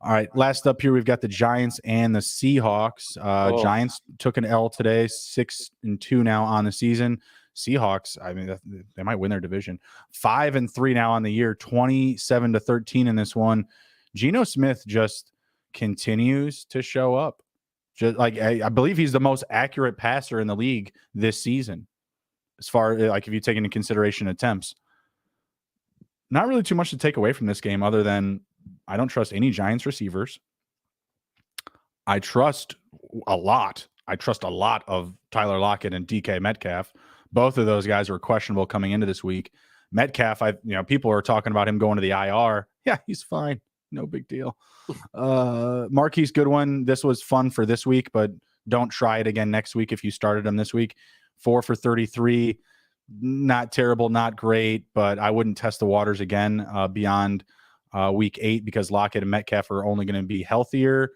S1: All right, last up here we've got the Giants and the Seahawks. Giants took an L today, 6-2 now on the season. Seahawks, I mean, they might win their division. 5-3 now on the year, 27-13 in this one. Geno Smith just continues to show up. Just like, I believe he's the most accurate passer in the league this season, as far like if you take into consideration attempts. Not really too much to take away from this game, other than I don't trust any Giants receivers. I trust a lot. I trust a lot of Tyler Lockett and DK Metcalf. Both of those guys were questionable coming into this week. Metcalf, people are talking about him going to the IR. Yeah, he's fine. No big deal. Marquise Goodwin, this was fun for this week, but don't try it again next week if you started him this week. 4 for 33. Not terrible, not great, but I wouldn't test the waters again beyond week 8, because Lockett and Metcalf are only going to be healthier.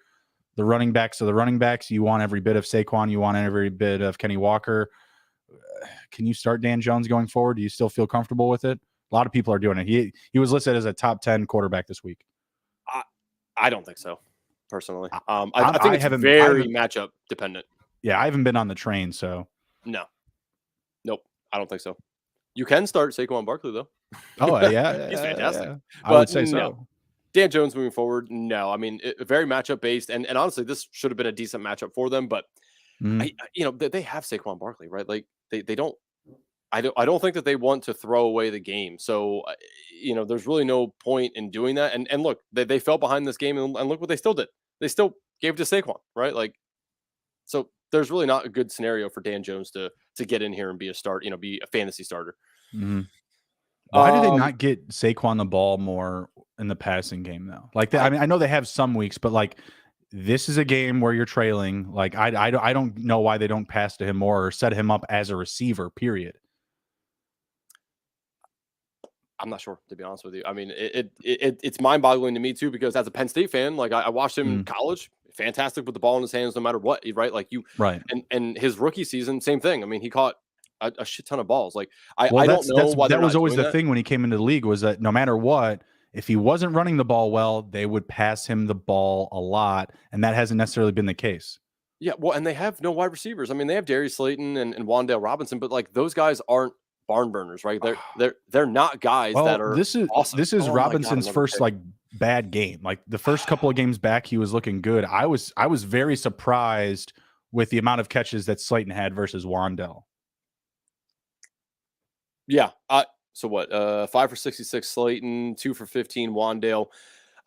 S1: The running backs are the running backs. You want every bit of Saquon. You want every bit of Kenny Walker. Can you start Dan Jones going forward? Do you still feel comfortable with it? A lot of people are doing it. He was listed as a top 10 quarterback this week.
S2: I don't think so, personally. I think it's very matchup dependent.
S1: Yeah, I haven't been on the train, so.
S2: Nope, I don't think so. You can start Saquon Barkley, though.
S1: Oh, yeah.
S2: He's fantastic.
S1: Yeah. I would say so.
S2: No. Dan Jones moving forward, no. I mean, very matchup based, and honestly, this should have been a decent matchup for them. But they have Saquon Barkley, right? Like they don't. I don't think that they want to throw away the game. So there's really no point in doing that. And look, they fell behind this game, and look what they still did. They still gave it to Saquon, right? Like, so there's really not a good scenario for Dan Jones to get in here and be a fantasy starter.
S1: Mm-hmm. Why do they not get Saquon the ball more in the passing game, though? Like, I mean, I know they have some weeks, but like, this is a game where you're trailing. Like, I don't know why they don't pass to him more or set him up as a receiver, period.
S2: I'm not sure, to be honest with you. I mean, it's mind-boggling to me too, because as a Penn State fan, like I watched him in college, fantastic with the ball in his hands, no matter what, right? Like and his rookie season, same thing. I mean, he caught a shit ton of balls. Like I don't know why
S1: that was always the thing when he came into the league, was that no matter what, if he wasn't running the ball well, they would pass him the ball a lot, and that hasn't necessarily been the case.
S2: Yeah, well, and they have no wide receivers. I mean, they have Darius Slayton and Wan'Dale Robinson, but like those guys aren't barn burners, right? They're not guys that are awesome.
S1: This is Robinson's first like bad game. Like the first couple of games back, he was looking good. I was very surprised with the amount of catches that Slayton had versus Wan'Dale.
S2: Yeah. So what? 5 for 66 Slayton, 2 for 15 Wan'Dale.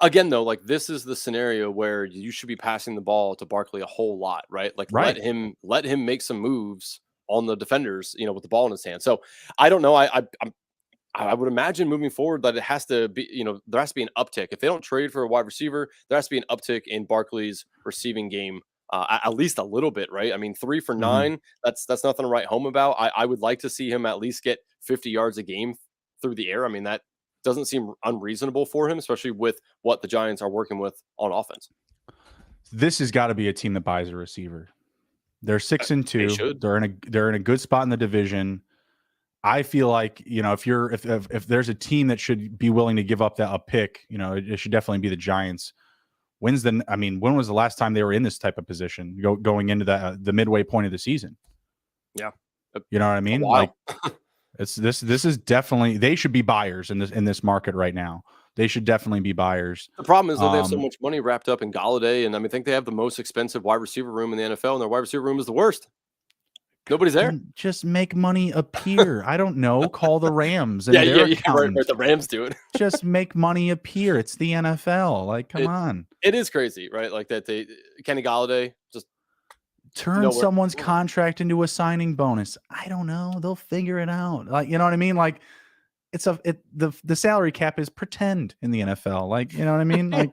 S2: Again, though, like this is the scenario where you should be passing the ball to Barkley a whole lot, right? Like let him make some moves on the defenders, with the ball in his hand. So I don't know. I would imagine moving forward that it has to be, there has to be an uptick. If they don't trade for a wide receiver, there has to be an uptick in Barkley's receiving game, at least a little bit, right? I mean, 3 for 9, that's nothing to write home about. I would like to see him at least get 50 yards a game through the air. I mean, that doesn't seem unreasonable for him, especially with what the Giants are working with on offense. This
S1: has got to be a team that buys a receiver. They're 6-2. They're in a good spot in the division. I feel like, if there's a team that should be willing to give up a pick, it should definitely be the Giants. When was the last time they were in this type of position going into the midway point of the season?
S2: Yeah.
S1: You know what I mean? Like this is definitely, they should be buyers in this market right now. They should definitely be buyers.
S2: The problem is that they have so much money wrapped up in Galladay, and I think they have the most expensive wide receiver room in the NFL, and their wide receiver room is the worst. Nobody's there.
S1: Just make money appear. I don't know. Call the Rams. And
S2: Right. The Rams do it.
S1: Just make money appear. It's the NFL. Like, come on.
S2: It is crazy, right? Like that. Kenny Galladay just
S1: turn someone's contract into a signing bonus. I don't know. They'll figure it out. Like, you know what I mean? Like, the salary cap is pretend in the NFL. Like, you know what I mean? Like,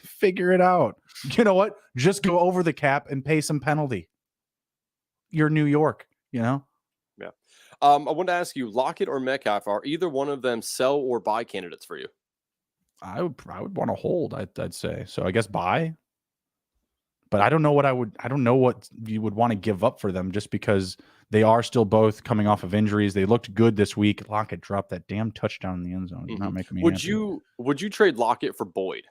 S1: figure it out. You know what? Just go over the cap and pay some penalty. You're New York, Yeah.
S2: I wanted to ask you, Lockett or Metcalf, are either one of them sell or buy candidates for you?
S1: I would want to hold. I'd say so. I guess buy. But I don't know what you would want to give up for them just because they are still both coming off of injuries. They looked good this week. Lockett dropped that damn touchdown in the end zone. Not making me happy.
S2: Would you trade Lockett for Boyd?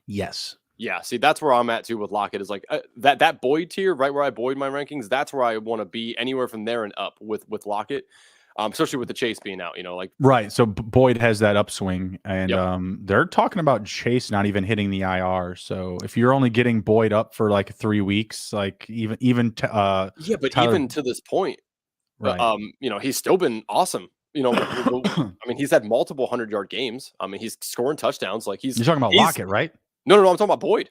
S1: Yes.
S2: Yeah, see, that's where I'm at too with Lockett is like that Boyd tier, right where I Boyd my rankings. That's where I want to be, anywhere from there and up with Lockett, especially with the Chase being out. Like
S1: right. So Boyd has that upswing, and they're talking about Chase not even hitting the IR. So if you're only getting Boyd up for like 3 weeks, like even Tyler,
S2: even to this point,
S1: right?
S2: He's still been awesome. I mean, he's had multiple 100-yard games. I mean, he's scoring touchdowns. Like
S1: you're talking about Lockett, right?
S2: No, I'm talking about Boyd.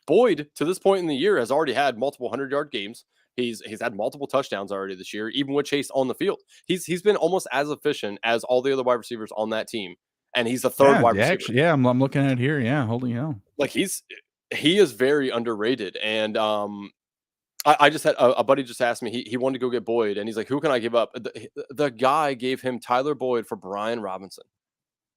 S2: Boyd, to this point in the year, has already had multiple 100-yard games. He's had multiple touchdowns already this year, even with Chase on the field. He's been almost as efficient as all the other wide receivers on that team, and he's the third wide receiver.
S1: Actually, I'm looking at it here. Yeah, holy hell!
S2: Like he is very underrated, and I just had a buddy just asked me. He wanted to go get Boyd, and he's like, "Who can I give up?" The guy gave him Tyler Boyd for Brian Robinson.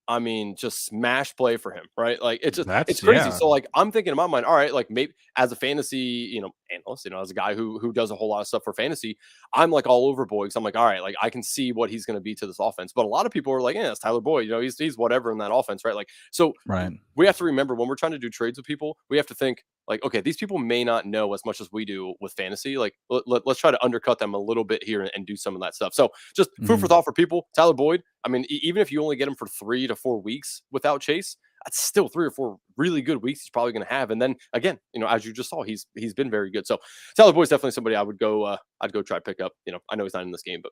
S2: I mean, just smash play for him, right? Like it's crazy. Yeah. So like I'm thinking in my mind, all right, like maybe as a fantasy, analyst, as a guy who does a whole lot of stuff for fantasy, I'm like all over Boyd. So I'm like, all right, like I can see what he's going to be to this offense. But a lot of people are like, yeah, it's Tyler Boyd. He's whatever in that offense, right? Like so,
S1: right.
S2: We have to remember when we're trying to do trades with people, we have to think like, okay, these people may not know as much as we do with fantasy. Like let's try to undercut them a little bit here and do some of that stuff. So just food for thought for people. Tyler Boyd. I mean, even if you only get him for 3 to 4 weeks without Chase, that's still 3 or 4 really good weeks he's probably going to have. And then again, as you just saw, he's been very good. So Tyler Boyd's definitely somebody I would go. I'd go try to pick up. I know he's not in this game, but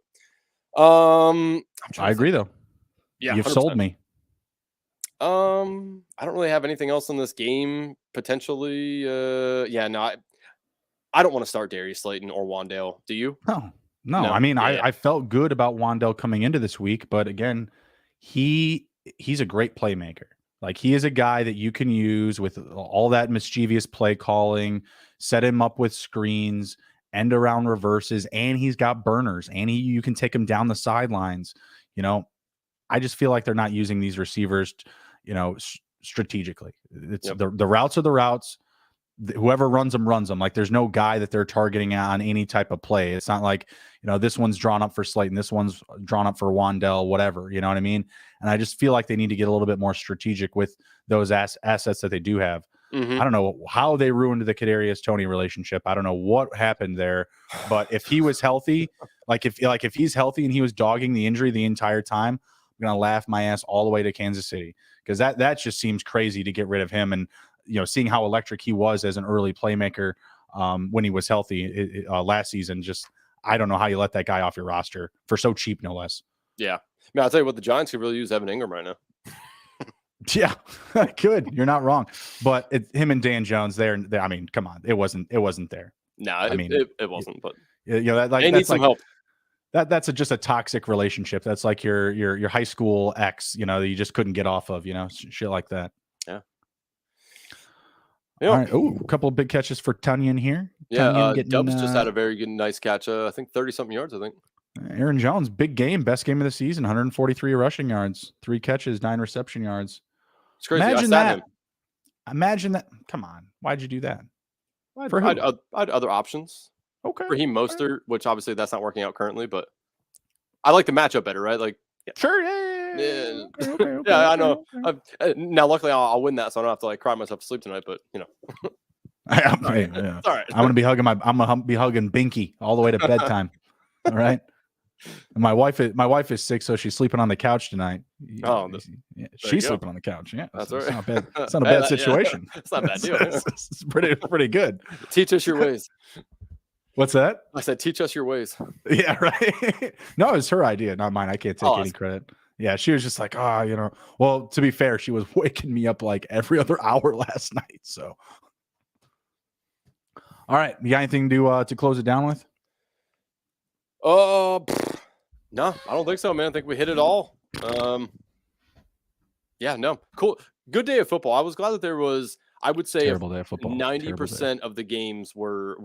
S1: I agree though.
S2: Yeah,
S1: you've 100%. Sold me.
S2: I don't really have anything else in this game potentially. I don't want to start Darius Slayton or Wan'Dale. Do you?
S1: No. I mean, I felt good about Wan'Dale coming into this week, but again, he's a great playmaker. Like he is a guy that you can use with all that mischievous play calling, set him up with screens, end around reverses, and he's got burners, and you can take him down the sidelines. I just feel like they're not using these receivers, strategically. It's the routes are the routes. Whoever runs them. Like there's no guy that they're targeting on any type of play. It's not like, this one's drawn up for Slayton, this one's drawn up for Wan'Dale, whatever, you know what I mean? And I just feel like they need to get a little bit more strategic with those assets that they do have. I don't know how they ruined the Kadarius Toney relationship. I don't know what happened there, but if he was healthy, if he's healthy and he was dogging the injury the entire time, I'm going to laugh my ass all the way to Kansas City, because that just seems crazy to get rid of him. And, seeing how electric he was as an early playmaker when he was healthy last season, I don't know how you let that guy off your roster for so cheap, no less.
S2: Yeah. I mean, I'll tell you what, the Giants could really use Evan Ingram right now.
S1: Yeah, good. You're not wrong. But him and Dan Jones, I mean, come on. It wasn't there.
S2: No, I mean, it wasn't, but
S1: they need some help. That's just a toxic relationship. That's like your high school ex, that you just couldn't get off of, shit like that.
S2: Yeah.
S1: All right. Oh, a couple of big catches for Tunyon here.
S2: Yeah, Dubs just had a very good, nice catch. I think 30-something yards, I think.
S1: Aaron Jones, big game, best game of the season, 143 rushing yards, 3 catches, 9 reception yards.
S2: It's crazy.
S1: Imagine that. Come on. Why'd you do that?
S2: I had other options.
S1: Okay.
S2: Raheem Mostert, which obviously that's not working out currently, but I like the matchup better, right? Like,
S1: sure, yeah. Okay,
S2: yeah, I know. Okay. Now, luckily, I'll win that, so I don't have to cry myself to sleep tonight. But
S1: yeah. All right. I'm gonna be hugging Binky all the way to bedtime. All right. And my wife is sick, so she's sleeping on the couch tonight. She's sleeping on the couch. Yeah,
S2: that's all right.
S1: It's not bad. It's not a bad situation.
S2: It's not a bad deal.
S1: It's pretty good.
S2: Teach us your ways.
S1: What's that?
S2: I said, teach us your ways.
S1: Yeah, right. No, it's her idea, not mine. I can't take any credit. Yeah, she was just like, well, to be fair, she was waking me up like every other hour last night. So, all right, you got anything to close it down with?
S2: No, I don't think so, man. I think we hit it all. Yeah, no, cool. Good day of football. I was glad that there was. I would say 90% of the games were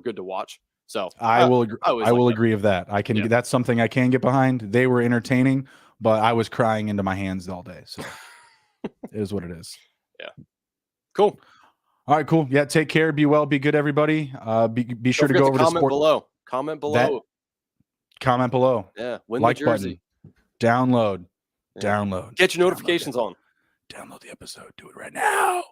S2: good to watch. So
S1: I will agree with that. That's something I can get behind. They were entertaining, but I was crying into my hands all day. So It is what it is.
S2: Yeah. Cool.
S1: All right, cool. Yeah, take care. Be well. Be good, everybody. Be sure to go over to
S2: comment below. Comment below.
S1: Comment below.
S2: Yeah. Win
S1: like
S2: the jersey.
S1: Button. Download.
S2: Yeah.
S1: Download.
S2: Get your notifications on.
S1: Download the episode. Do it right now.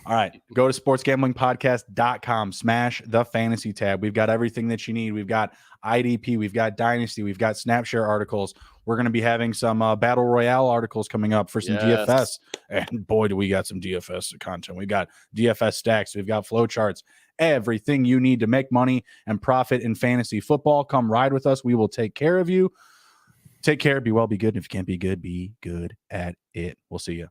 S1: All right. Go to sportsgamblingpodcast.com. Smash the fantasy tab. We've got everything that you need. We've got IDP. We've got Dynasty. We've got Snapshare articles. We're going to be having some Battle Royale articles coming up for some DFS. And boy, do we got some DFS content. We've got DFS stacks. We've got flowcharts. Everything you need to make money and profit in fantasy football. Come ride with us. We will take care of you. Take care. Be well. Be good. And if you can't be good at it. We'll see you.